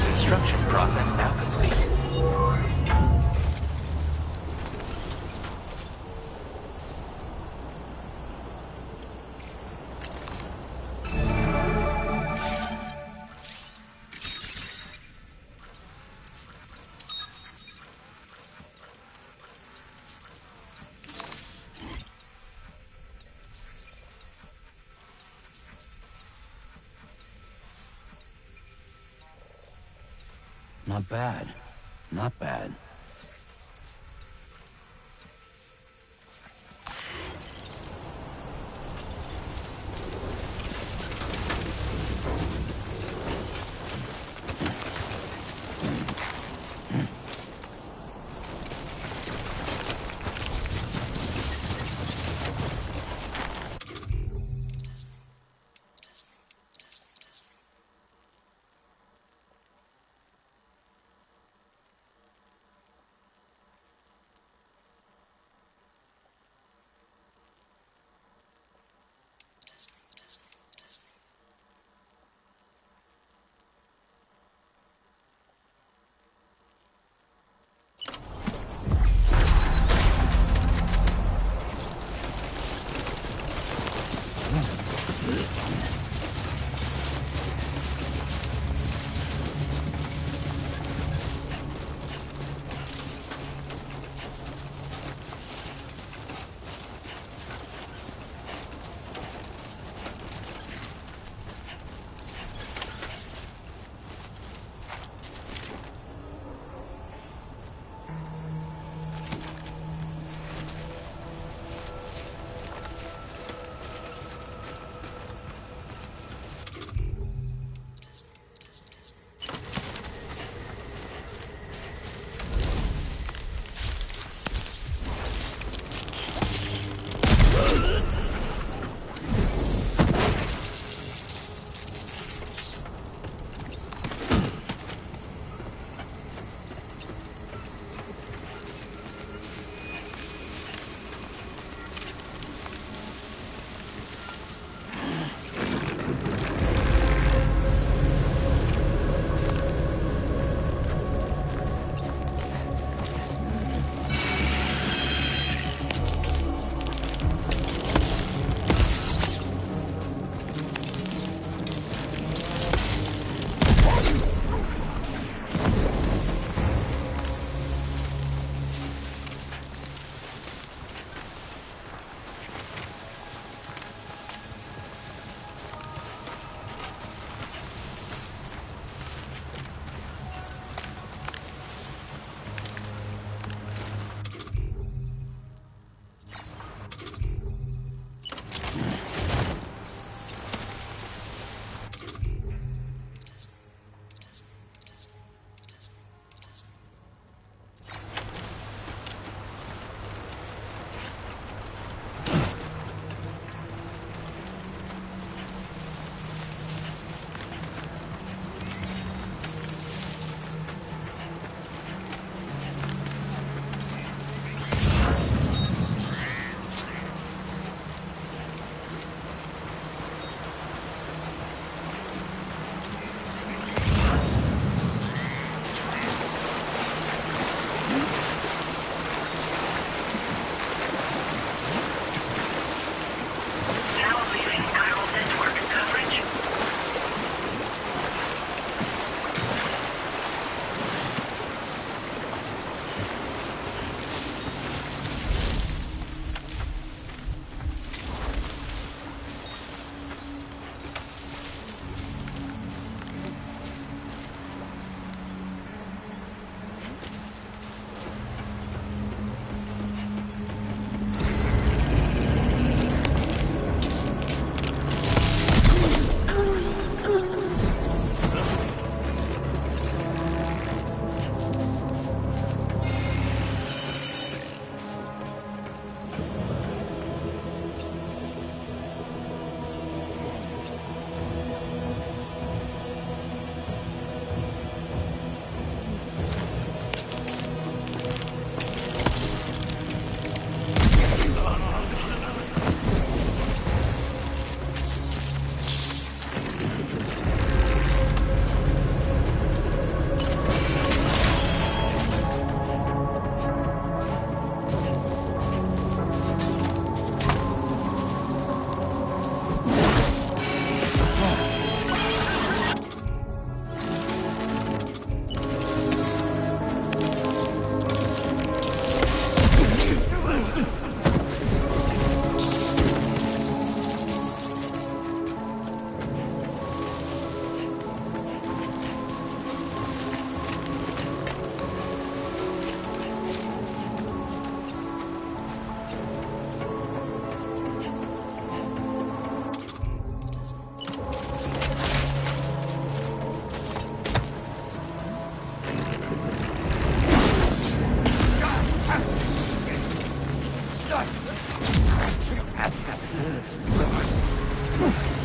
[SPEAKER 6] Construction process now complete.
[SPEAKER 3] Not bad. Not bad.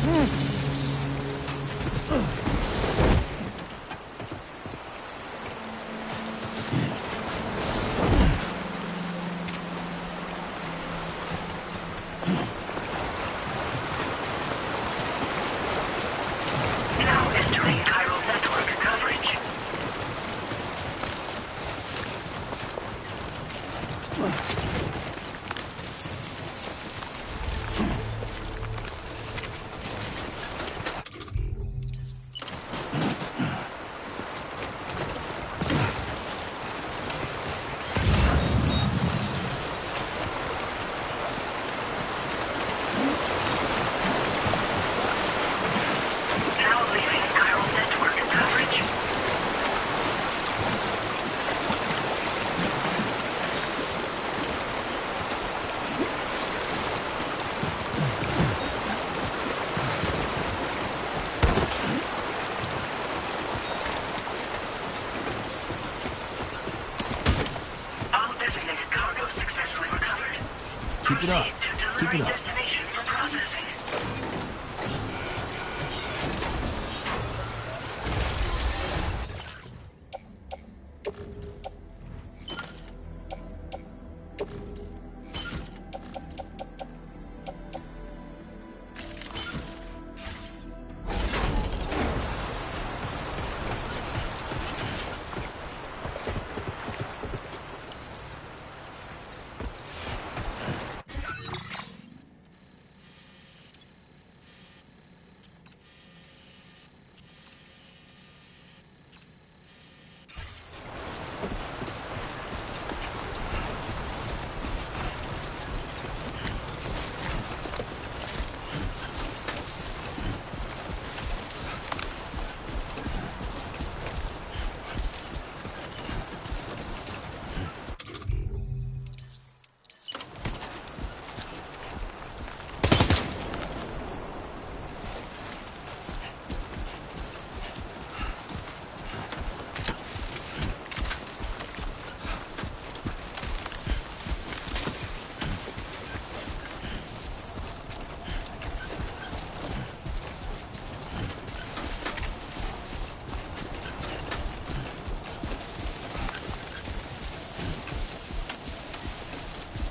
[SPEAKER 5] Now entering chiral network coverage. Now leaving chiral network coverage. All designated cargo successfully recovered.
[SPEAKER 3] Keep it up.
[SPEAKER 5] Proceed to
[SPEAKER 3] Keep
[SPEAKER 5] delivery
[SPEAKER 3] it up.
[SPEAKER 5] destination for processing.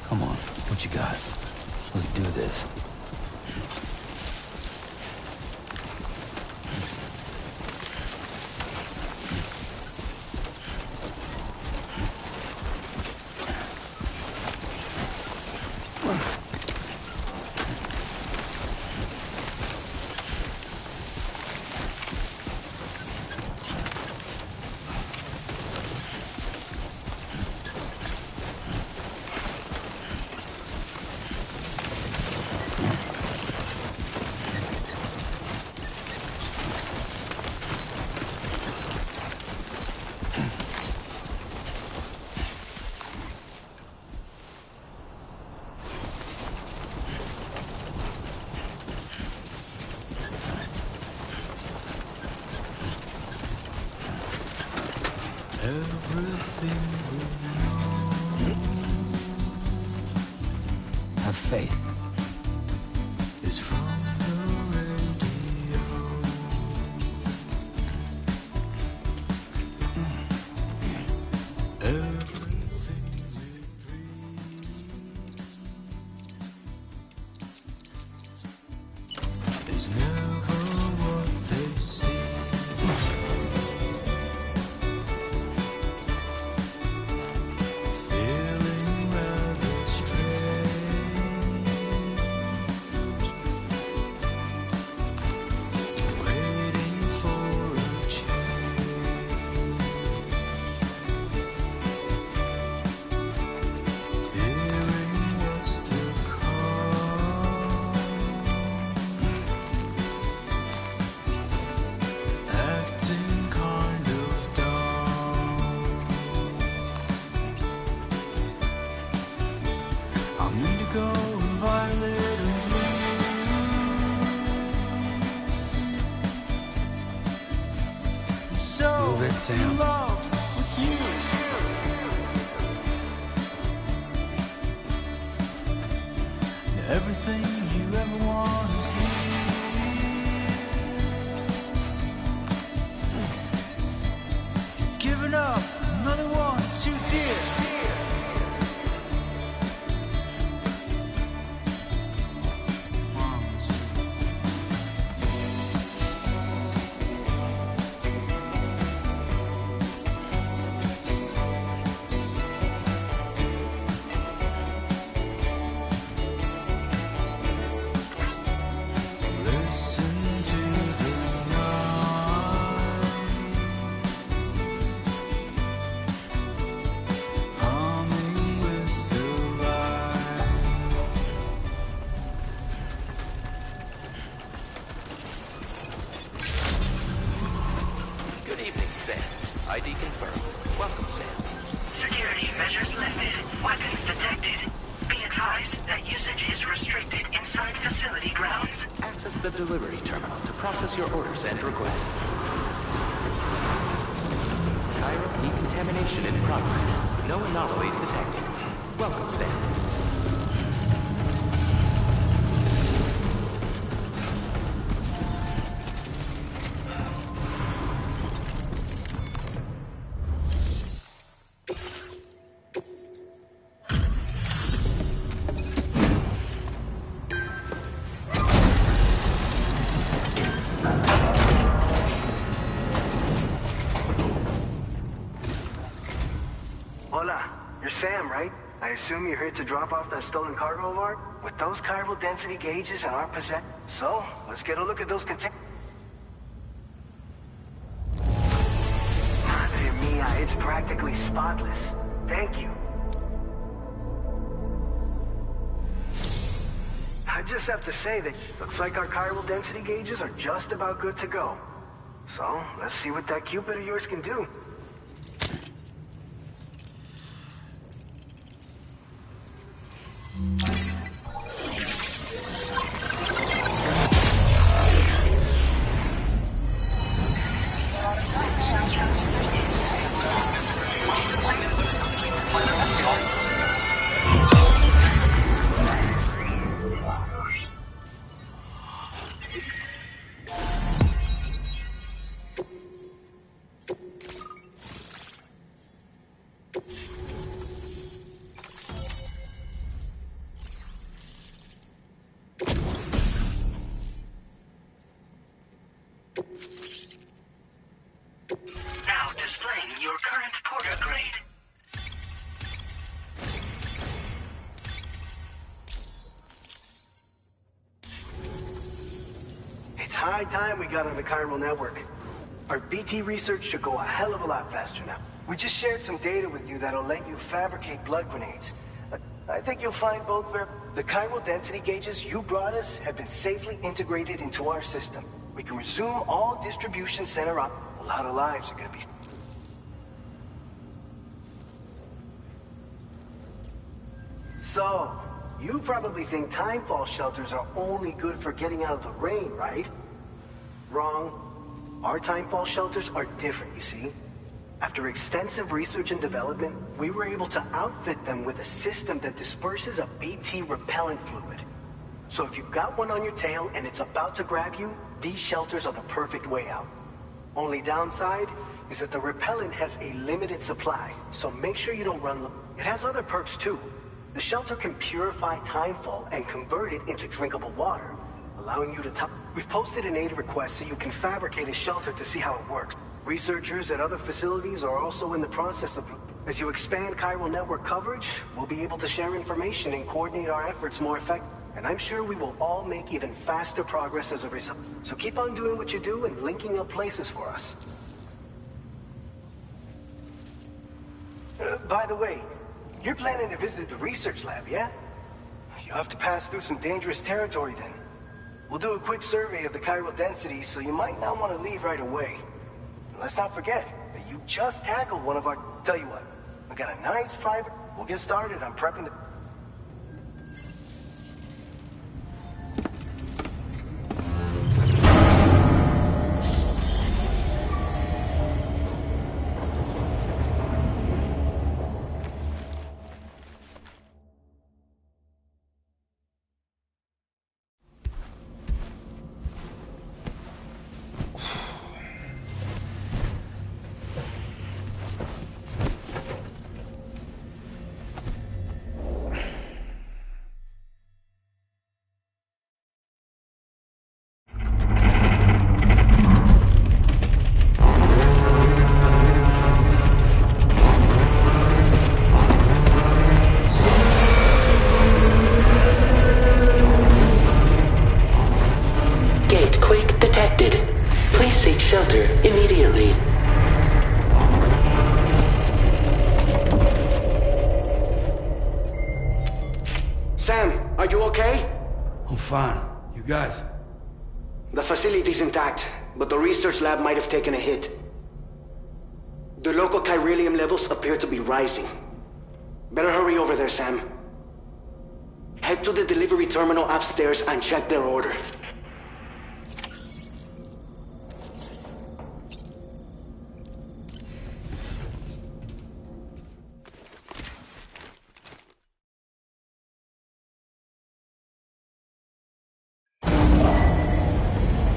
[SPEAKER 3] Come on, what you got? Let's do this. Have faith.
[SPEAKER 9] Is from the radio. Everything we dream is never what they seem. Feeling rather strange, waiting for a change, fearing what's to come, acting kind of dumb. I'm indigo and violet and blue. I'm so
[SPEAKER 3] Move it, Sam.
[SPEAKER 9] in love with you. Everything you ever want is here.
[SPEAKER 6] ID confirmed. Welcome, Sam.
[SPEAKER 5] Security measures lifted. Weapons detected. Be advised that usage is restricted inside facility grounds.
[SPEAKER 6] Access the delivery terminal to process your orders and requests. Chiral decontamination in progress. No anomalies detected. Welcome, Sam.
[SPEAKER 10] Sam, right? I assume you're here to drop off that stolen cargo of ours? With those chiral density gauges in our possession. So, let's get a look at those containers. Madre mia, it's practically spotless. Thank you. I just have to say that looks like our chiral density gauges are just about good to go. So, let's see what that Cupid of yours can do.
[SPEAKER 5] Now displaying your current porter grade.
[SPEAKER 10] It's high time we got on the chiral network. Our BT research should go a hell of a lot faster now. We just shared some data with you that'll let you fabricate blood grenades. I think you'll find both the chiral density gauges you brought us have been safely integrated into our system. We can resume all distribution center up. A lot of lives are gonna be... So, you probably think timefall shelters are only good for getting out of the rain, right? Wrong. Our timefall shelters are different, you see. After extensive research and development, we were able to outfit them with a system that disperses a BT repellent fluid. So if you've got one on your tail and it's about to grab you, these shelters are the perfect way out. Only downside is that the repellent has a limited supply, so make sure you don't run low. It has other perks too. The shelter can purify timefall and convert it into drinkable water, allowing you to We've posted an aid request so you can fabricate a shelter to see how it works. Researchers at other facilities are also in the process of... As you expand chiral network coverage, we'll be able to share information and coordinate our efforts more effectively. And I'm sure we will all make even faster progress as a result. So keep on doing what you do and linking up places for us. By the way, you're planning to visit the research lab, yeah? You'll have to pass through some dangerous territory then. We'll do a quick survey of the chiral density, so you might not want to leave right away. And let's not forget that you just tackled one of our... Tell you what, I got a nice private... We'll get started on prepping the...
[SPEAKER 5] Shelter immediately.
[SPEAKER 10] Sam, are you okay?
[SPEAKER 3] I'm fine. You guys?
[SPEAKER 10] The facility's intact, but the research lab might have taken a hit. The local chiralium levels appear to be rising. Better hurry over there, Sam. Head to the delivery terminal upstairs and check their order.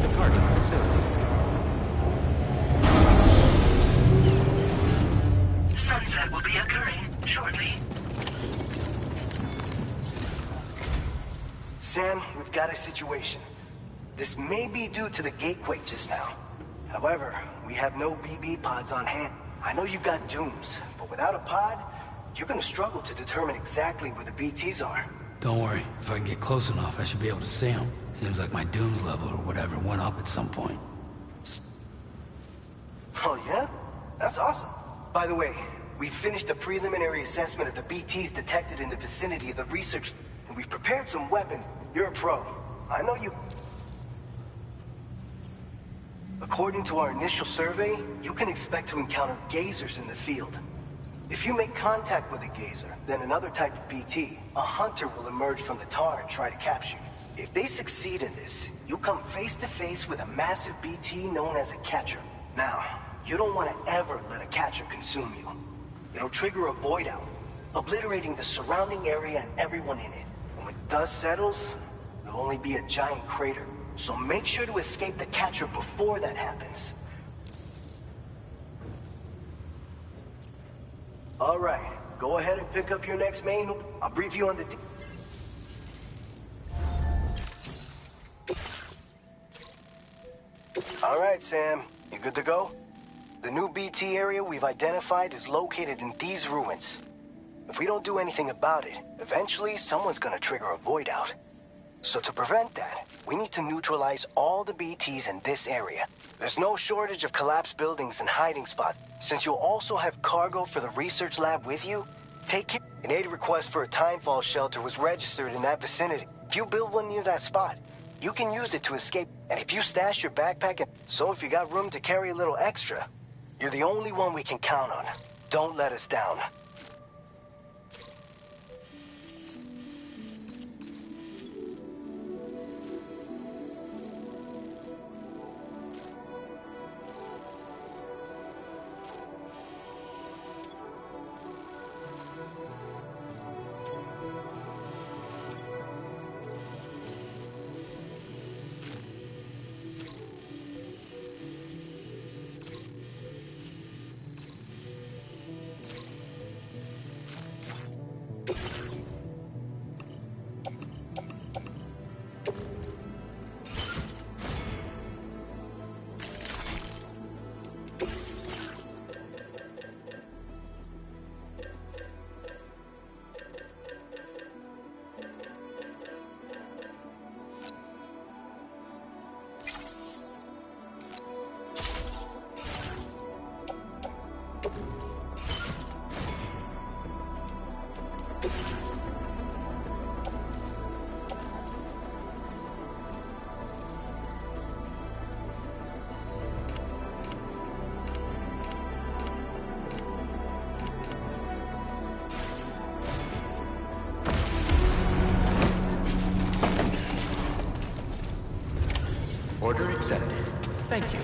[SPEAKER 6] Departing facility.
[SPEAKER 5] Sunset will be occurring shortly.
[SPEAKER 10] Sam, we've got a situation. This may be due to the gateway just now. However, we have no BB pods on hand. I know you've got dooms, but without a pod, you're gonna struggle to determine exactly where the BTs are.
[SPEAKER 3] Don't worry. If I can get close enough, I should be able to see them. Seems like my dooms level or whatever went up at some point.
[SPEAKER 10] Oh yeah? That's awesome. By the way, we finished a preliminary assessment of the BTs detected in the vicinity of the research, and we've prepared some weapons. You're a pro. I know you... According to our initial survey, you can expect to encounter gazers in the field. If you make contact with a gazer, then another type of BT, a hunter will emerge from the tar and try to capture you. If they succeed in this, you'll come face to face with a massive BT known as a catcher. Now, you don't want to ever let a catcher consume you. It'll trigger a void out, obliterating the surrounding area and everyone in it. And when the dust settles, there'll only be a giant crater. So make sure to escape the catcher before that happens. All right, go ahead and pick up your next main. I'll brief you on the... All right, Sam, you good to go? The new BT area we've identified is located in these ruins. If we don't do anything about it, eventually someone's gonna trigger a void out. So to prevent that, we need to neutralize all the BTs in this area. There's no shortage of collapsed buildings and hiding spots. Since you'll also have cargo for the research lab with you, take care. An aid request for a timefall shelter was registered in that vicinity. If you build one near that spot, you can use it to escape. And if you stash your backpack in... So if you got room to carry a little extra, you're the only one we can count on. Don't let us down.
[SPEAKER 6] Order accepted. Thank you.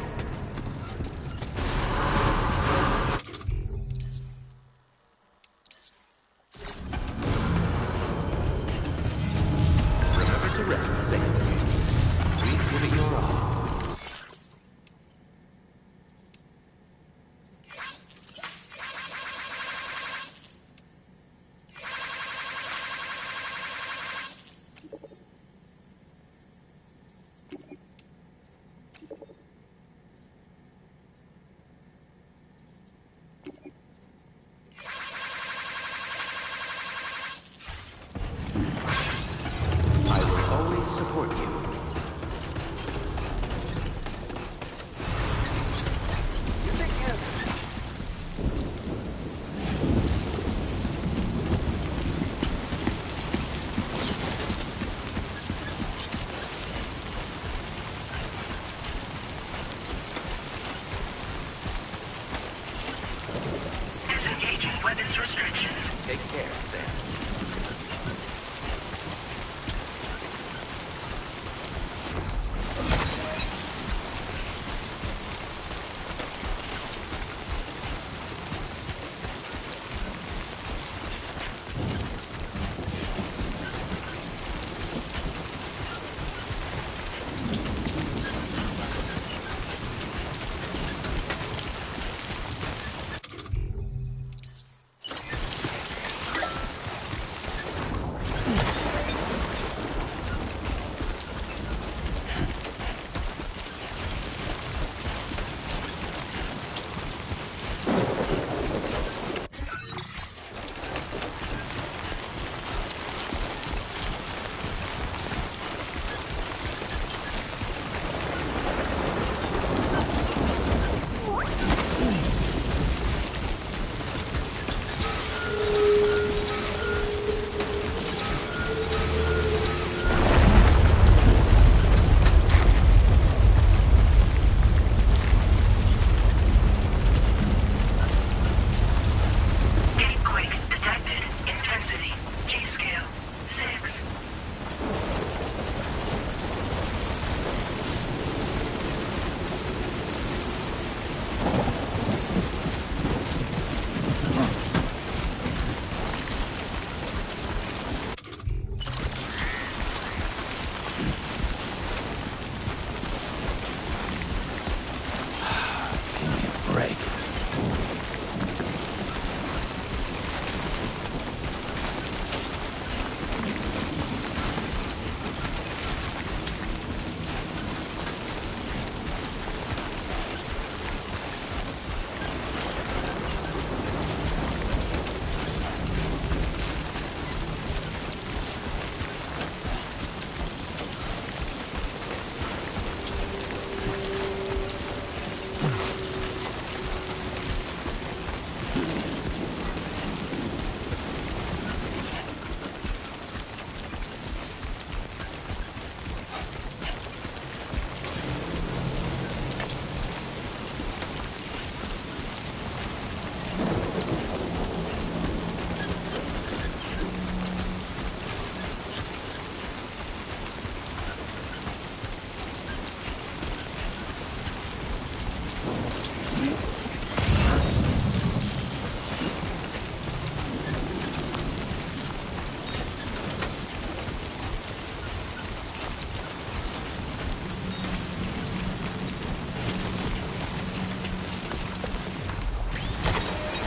[SPEAKER 6] Remember to rest safely. Please give it your all.
[SPEAKER 5] weapons restrictions.
[SPEAKER 6] Take care, Sam.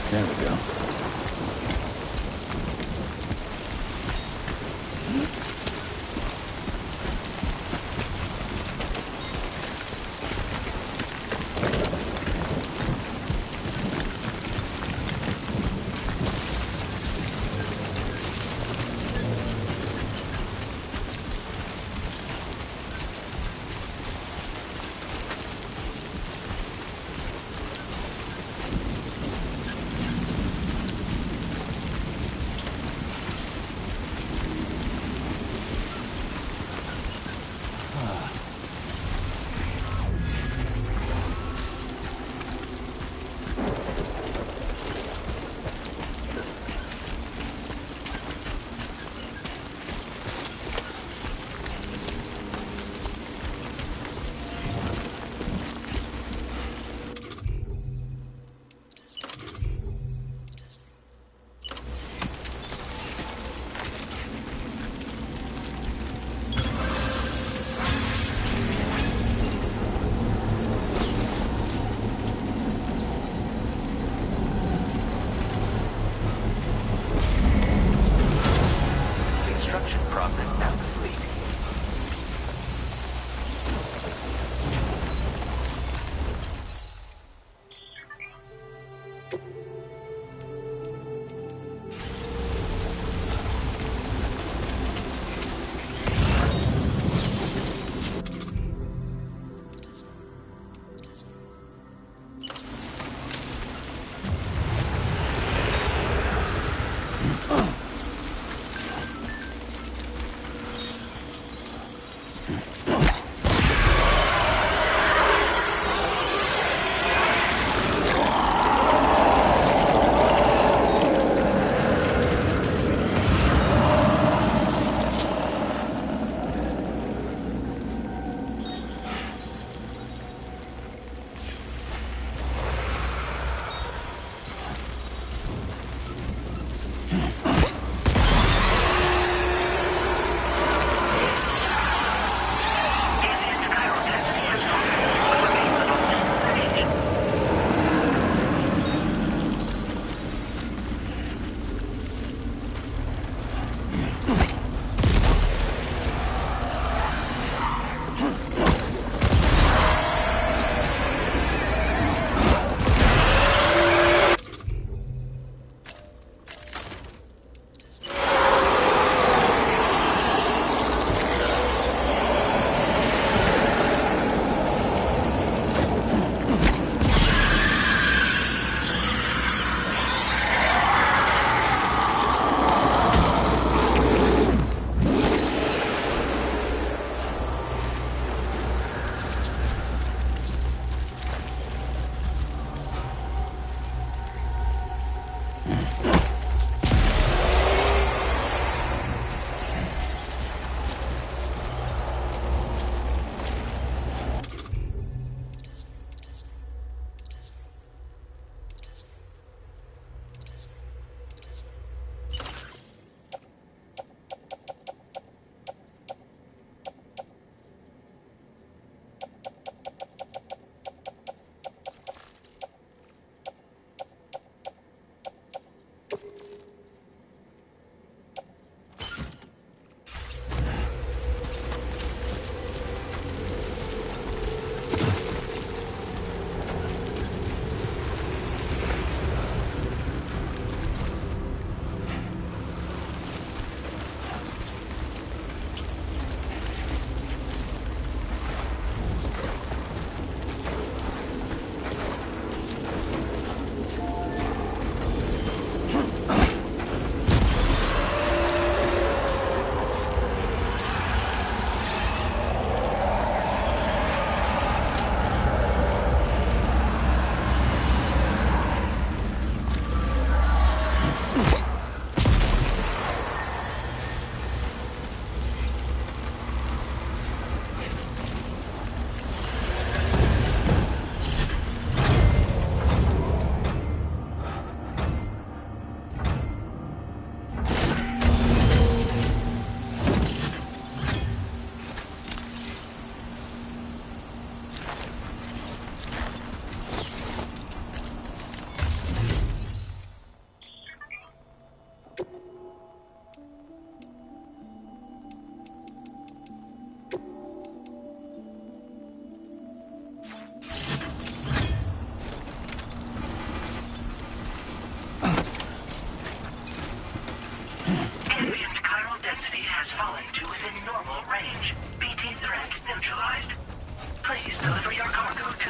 [SPEAKER 3] There we go.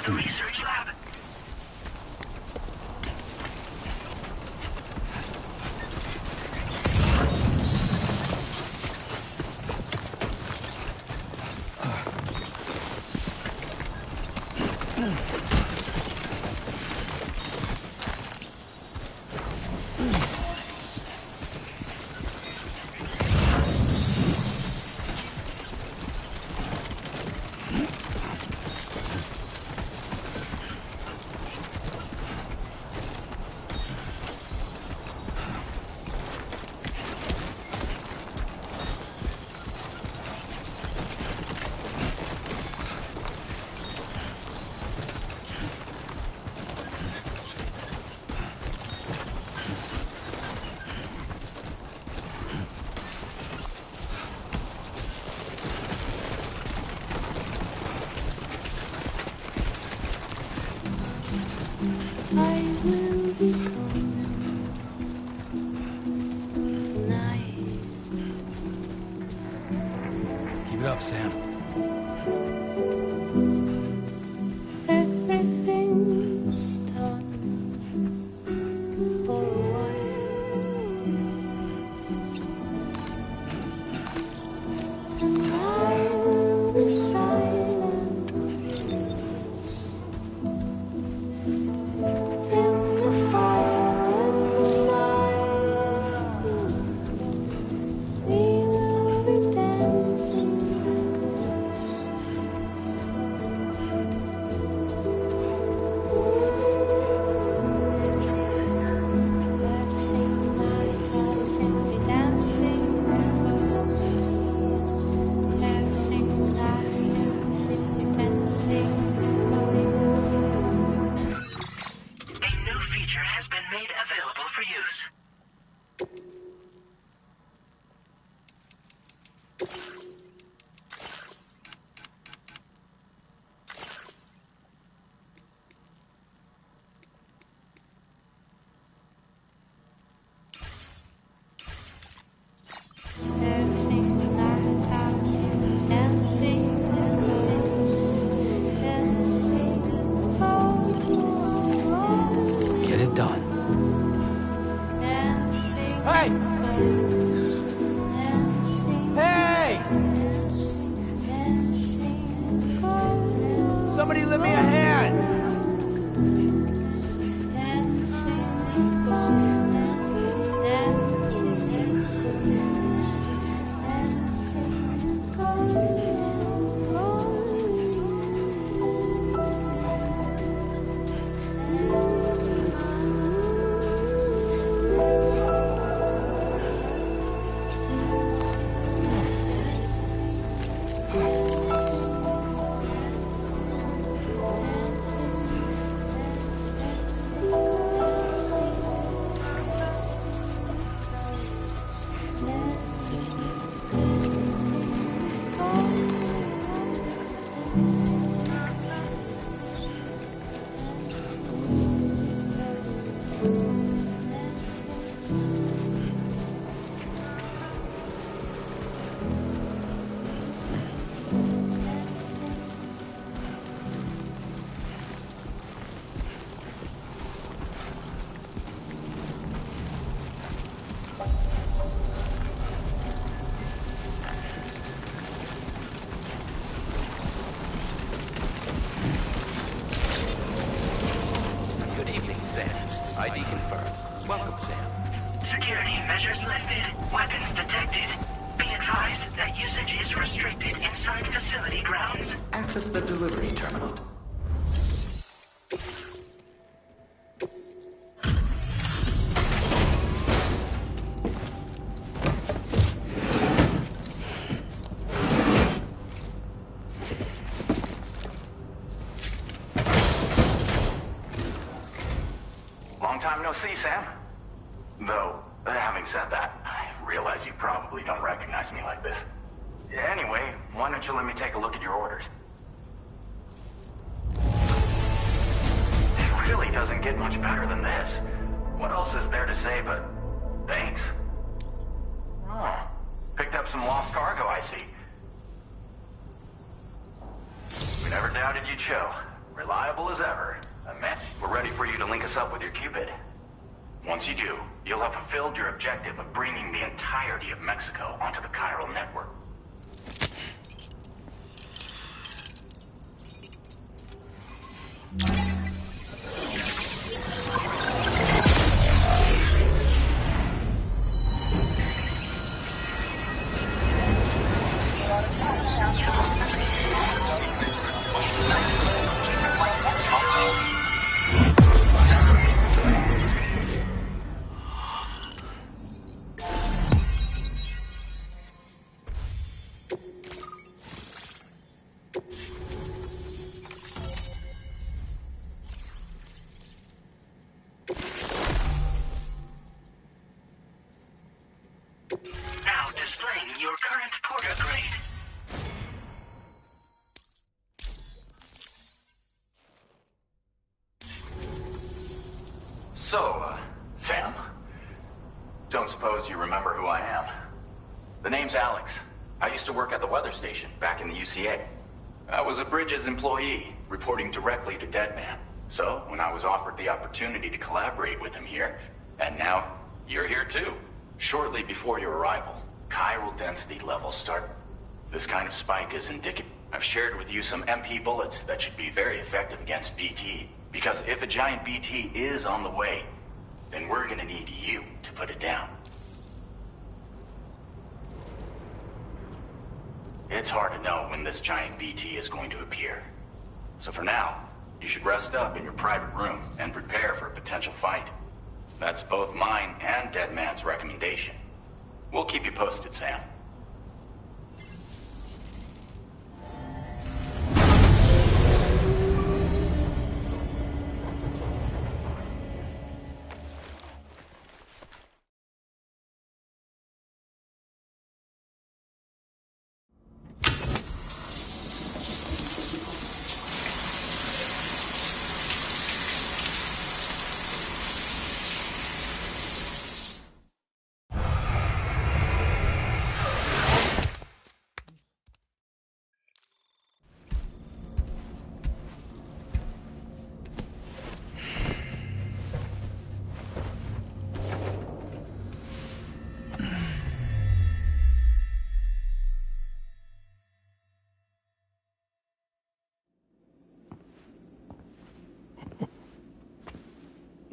[SPEAKER 5] the research lab.
[SPEAKER 3] Keep it up, Sam.
[SPEAKER 11] Everything's done for a while, and I'll be silent in the fire and night. We will be dancing.
[SPEAKER 5] A new feature has been made available for use.
[SPEAKER 3] Get it done.
[SPEAKER 11] Hey!
[SPEAKER 9] Hey! Somebody lend me a hand!
[SPEAKER 6] Good evening, Sam. ID confirmed. Welcome, Sam.
[SPEAKER 5] Security measures lifted. Weapons detected. Be advised that usage is restricted inside facility grounds.
[SPEAKER 6] Access the delivery terminal.
[SPEAKER 12] Long time no see, Sam. Though, having said that, I realize you probably don't recognize me like this. Anyway, why don't you let me take a look at your orders? It really doesn't get much better than this. What else is there to say but thanks? Oh, picked up some lost cargo, I see. We never doubted you'd show. Reliable as ever. We're ready for you to link us up with your Cupid. Once you do, you'll have fulfilled your objective of bringing the entirety of Mexico onto the chiral network.
[SPEAKER 5] Now displaying your current porter grade.
[SPEAKER 12] So, Sam, don't suppose you remember who I am? The name's Alex. I used to work at the weather station back in the UCA. I was a Bridges employee, reporting directly to Deadman. So, when I was offered the opportunity to collaborate with him here, and now you're here too. Shortly before your arrival, chiral density levels start. This kind of spike is indicative. I've shared with you some MP bullets that should be very effective against BT. Because if a giant BT is on the way, then we're gonna need you to put it down. It's hard to know when this giant BT is going to appear. So for now, you should rest up in your private room and prepare for a potential fight. That's both mine and Deadman's recommendation. We'll keep you posted, Sam.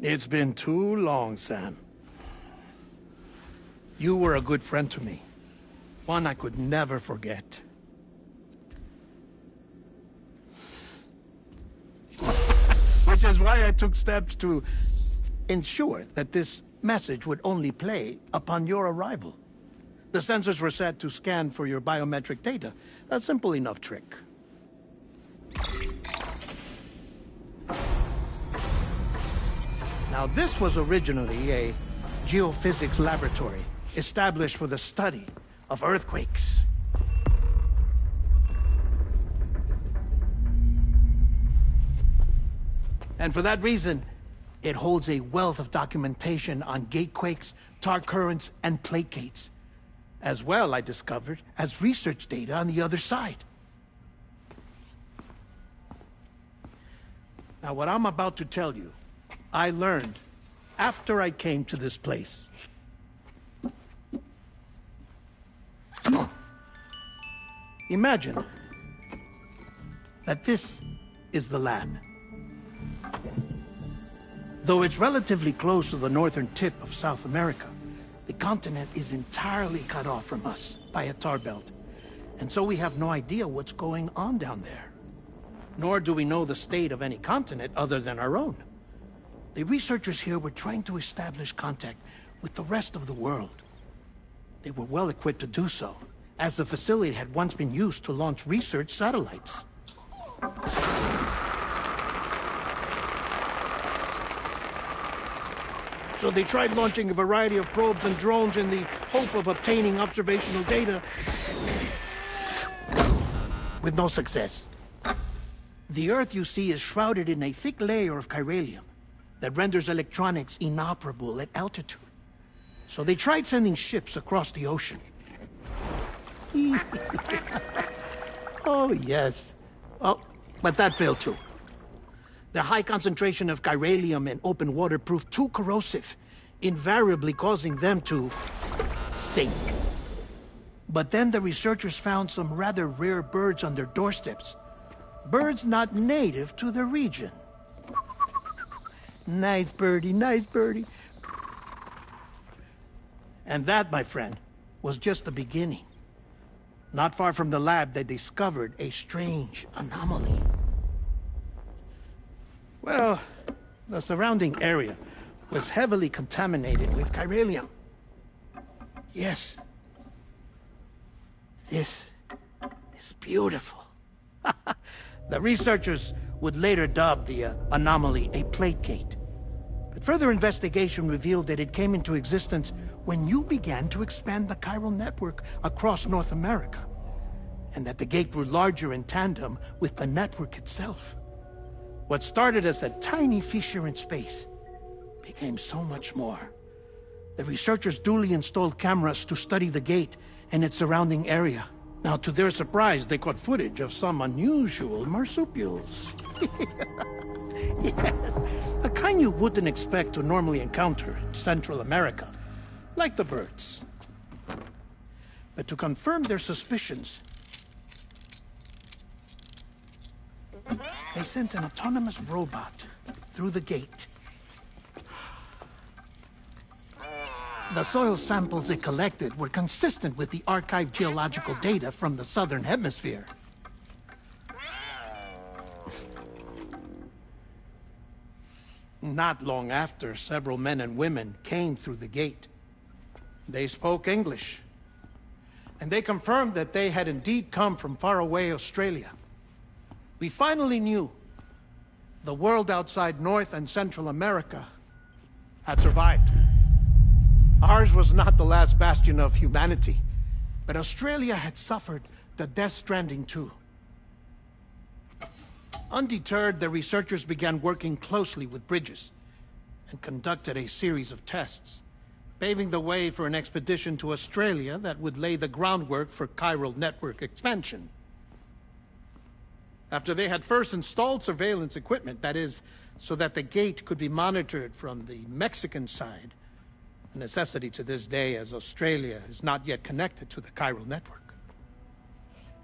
[SPEAKER 13] It's been too long, Sam. You were a good friend to me. One I could never forget. Which is why I took steps to ensure that this message would only play upon your arrival. The sensors were set to scan for your biometric data. A simple enough trick. Now, this was originally a geophysics laboratory established for the study of earthquakes. And for that reason, it holds a wealth of documentation on gatequakes, tar currents, and placates. As well, I discovered, as research data on the other side. Now, what I'm about to tell you, I learned after I came to this place. Imagine that this is the lab. Though it's relatively close to the northern tip of South America, the continent is entirely cut off from us by a tar belt. And so we have no idea what's going on down there. Nor do we know the state of any continent other than our own. The researchers here were trying to establish contact with the rest of the world. They were well equipped to do so, as the facility had once been used to launch research satellites. So they tried launching a variety of probes and drones in the hope of obtaining observational data, with no success. The Earth, you see, is shrouded in a thick layer of chiralium that renders electronics inoperable at altitude. So they tried sending ships across the ocean. Oh, yes. Oh, but that failed too. The high concentration of chiralium in open water proved too corrosive, invariably causing them to sink. But then the researchers found some rather rare birds on their doorsteps. Birds not native to the region. Nice birdie, nice birdie. And that, my friend, was just the beginning. Not far from the lab, they discovered a strange anomaly. Well, the surrounding area was heavily contaminated with chiralium. Yes. This is beautiful. The researchers would later dub the anomaly a plate gate. But further investigation revealed that it came into existence when you began to expand the chiral network across North America, and that the gate grew larger in tandem with the network itself. What started as a tiny fissure in space became so much more. The researchers duly installed cameras to study the gate and its surrounding area. Now, to their surprise, they caught footage of some unusual marsupials. Yes, a kind you wouldn't expect to normally encounter in Central America, like the birds. But to confirm their suspicions, they sent an autonomous robot through the gate. The soil samples it collected were consistent with the archived geological data from the southern hemisphere. Not long after, several men and women came through the gate. They spoke English, and they confirmed that they had indeed come from faraway Australia. We finally knew the world outside North and Central America had survived. Ours was not the last bastion of humanity, but Australia had suffered the Death Stranding too. Undeterred, the researchers began working closely with Bridges and conducted a series of tests, paving the way for an expedition to Australia that would lay the groundwork for chiral network expansion. After they had first installed surveillance equipment, that is, so that the gate could be monitored from the Mexican side, a necessity to this day as Australia is not yet connected to the chiral network.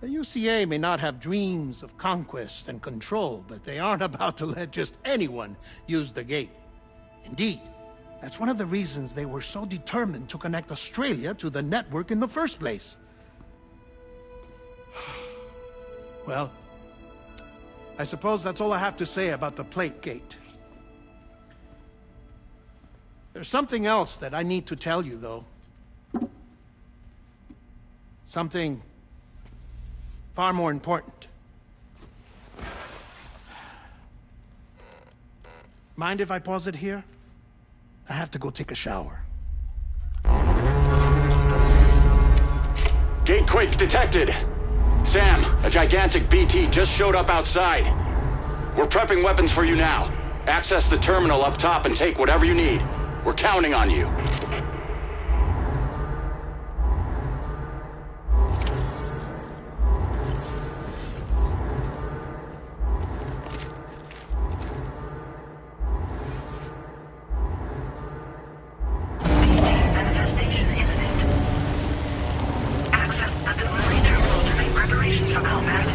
[SPEAKER 13] The UCA may not have dreams of conquest and control, but they aren't about to let just anyone use the gate. Indeed, that's one of the reasons they were so determined to connect Australia to the network in the first place. Well, I suppose that's all I have to say about the plate gate. There's something else that I need to tell you, though. Something far more important. Mind if I pause it here? I have to go take a shower.
[SPEAKER 12] Gate quake detected. Sam, a gigantic BT just showed up outside. We're prepping weapons for you now. Access the terminal up top and take whatever you need. We're counting on you.
[SPEAKER 5] Manifestation imminent. Access the delivery terminal to make preparations for combat.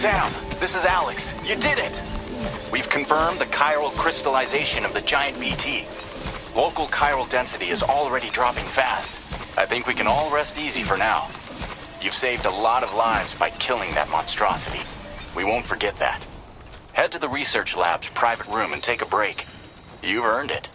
[SPEAKER 12] Sam, this is Alex. You did it! We've confirmed the chiral crystallization of the giant BT. Local chiral density is already dropping fast. I think we can all rest easy for now. You've saved a lot of lives by killing that monstrosity. We won't forget that. Head to the research lab's private room and take a break. You've earned it.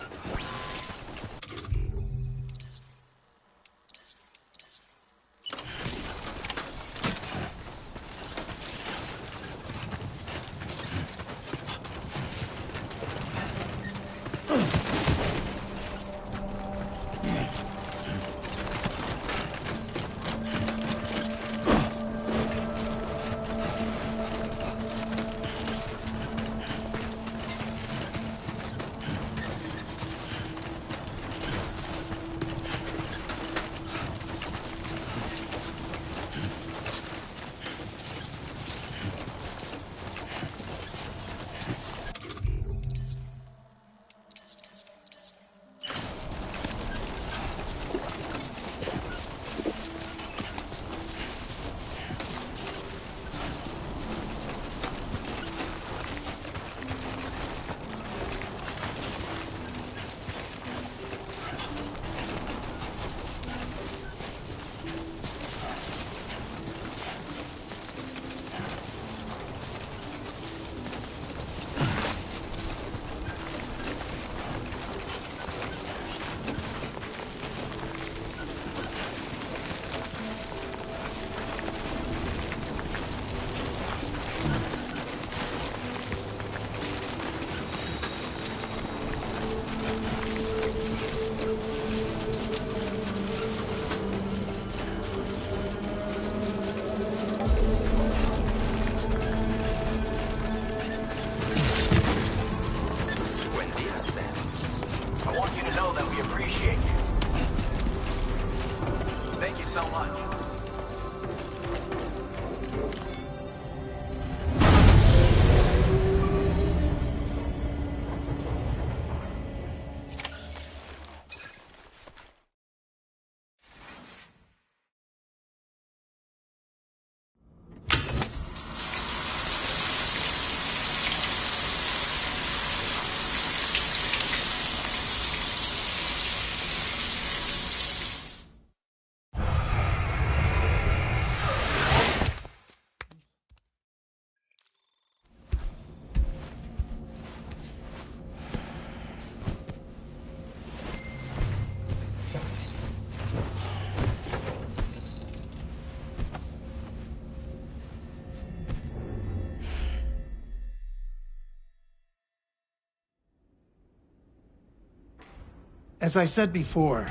[SPEAKER 13] As I said before,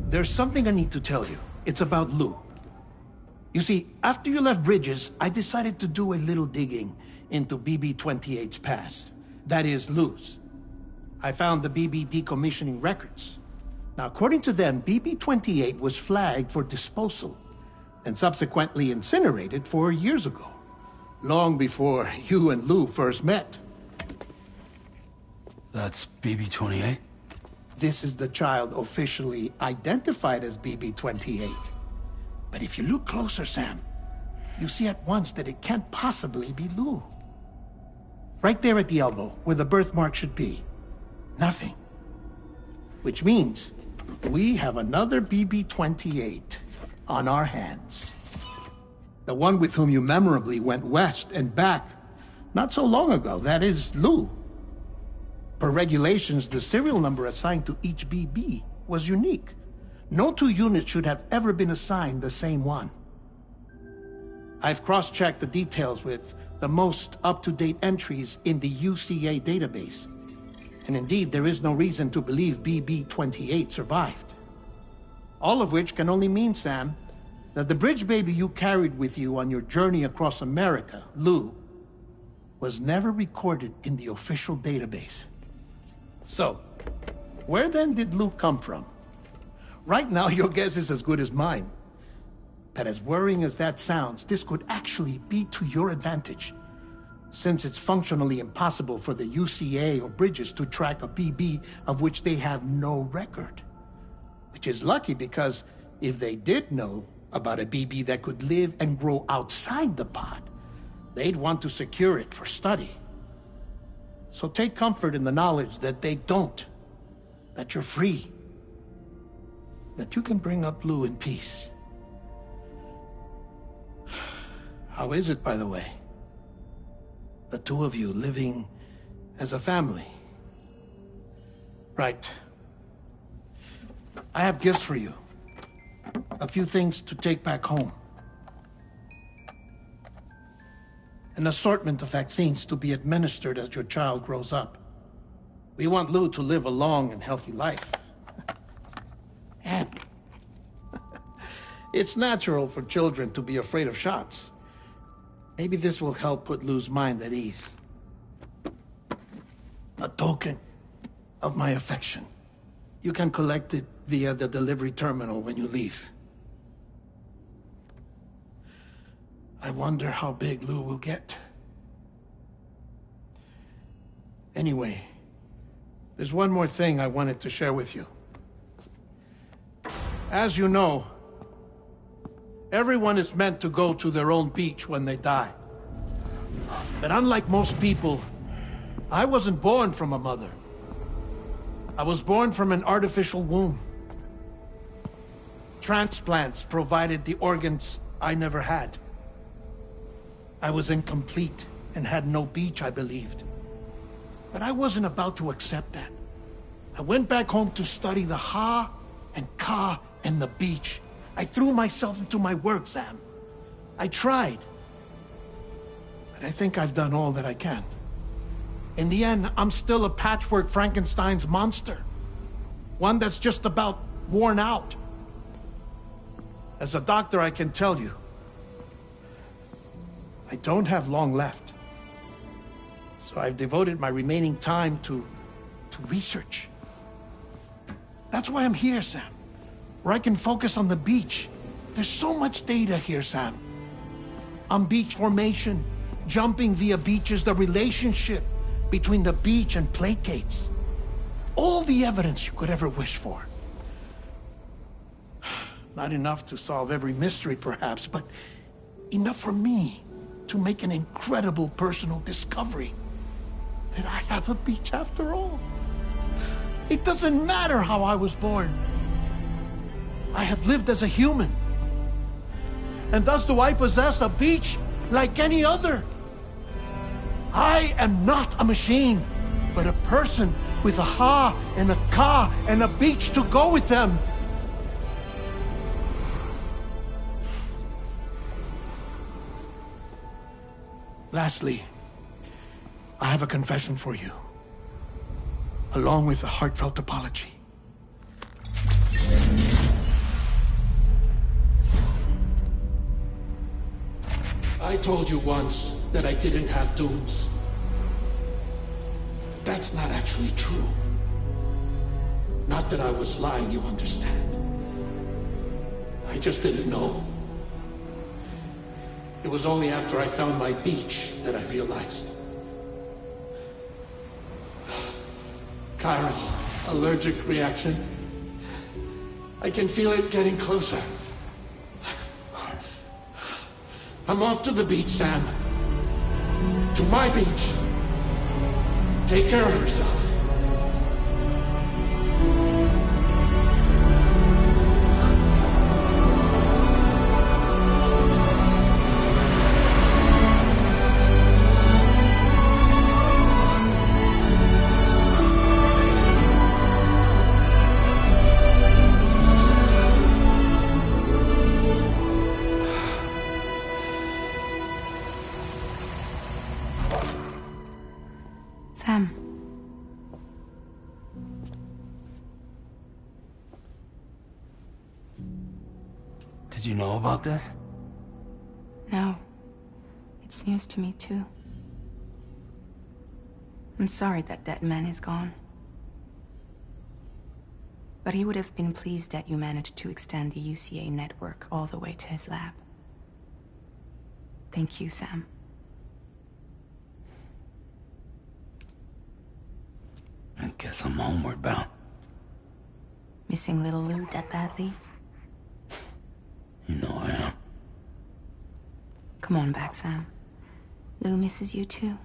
[SPEAKER 13] there's something I need to tell you. It's about Lou. You see, after you left Bridges, I decided to do a little digging into BB-28's past. That is, Lou's. I found the BB decommissioning records. Now, according to them, BB-28 was flagged for disposal and subsequently incinerated 4 years ago, long before you and Lou first met.
[SPEAKER 3] That's BB-28?
[SPEAKER 13] This is the child officially identified as BB-28. But if you look closer, Sam, you see at once that it can't possibly be Lou. Right there at the elbow, where the birthmark should be. Nothing. Which means we have another BB-28 on our hands. The one with whom you memorably went west and back not so long ago, that is Lou. Per regulations, the serial number assigned to each BB was unique. No two units should have ever been assigned the same one. I've cross-checked the details with the most up-to-date entries in the UCA database. And indeed, there is no reason to believe BB-28 survived. All of which can only mean, Sam, that the bridge baby you carried with you on your journey across America, Lou, was never recorded in the official database. So, where then did Lou come from? Right now, your guess is as good as mine. But as worrying as that sounds, this could actually be to your advantage, since it's functionally impossible for the UCA or Bridges to track a BB of which they have no record. Which is lucky, because if they did know about a BB that could live and grow outside the pod, they'd want to secure it for study. So take comfort in the knowledge that they don't. That you're free. That you can bring up Lou in peace. How is it, by the way? The two of you living as a family. Right. I have gifts for you. A few things to take back home. An assortment of vaccines to be administered as your child grows up. We want Lou to live a long and healthy life. And it's natural for children to be afraid of shots. Maybe this will help put Lou's mind at ease. A token of my affection. You can collect it via the delivery terminal when you leave. I wonder how big Lou will get. Anyway, there's one more thing I wanted to share with you. As you know, everyone is meant to go to their own beach when they die. But unlike most people, I wasn't born from a mother. I was born from an artificial womb. Transplants provided the organs I never had. I was incomplete and had no beach, I believed. But I wasn't about to accept that. I went back home to study the Ha and Ka and the beach. I threw myself into my work, Sam. I tried. But I think I've done all that I can. In the end, I'm still a patchwork Frankenstein's monster. One that's just about worn out. As a doctor, I can tell you, I don't have long left. So I've devoted my remaining time to research. That's why I'm here, Sam. Where I can focus on the beach. There's so much data here, Sam. On beach formation, jumping via beaches, the relationship between the beach and plate gates. All the evidence you could ever wish for. Not enough to solve every mystery, perhaps, but enough for me to make an incredible personal discovery. That I have a beach after all. It doesn't matter how I was born. I have lived as a human. And thus do I possess a beach like any other. I am not a machine, but a person with a Ha and a Ka and a beach to go with them. Lastly, I have a confession for you, along with a heartfelt apology. I told you once that I didn't have dooms. That's not actually true. Not that I was lying, you understand. I just didn't know. It was only after I found my beach that I realized. Chiron, allergic reaction. I can feel it getting closer. I'm off to the beach, Sam. To my beach. Take care of yourself.
[SPEAKER 1] Sam.
[SPEAKER 3] Did you know about this?
[SPEAKER 1] No. It's news to me, too. I'm sorry that that man is gone. But he would have been pleased that you managed to extend the UCA network all the way to his lab. Thank you, Sam.
[SPEAKER 3] I guess I'm homeward bound.
[SPEAKER 1] Missing little Lou that badly?
[SPEAKER 3] You know I am.
[SPEAKER 1] Come on back, Sam. Lou misses you too.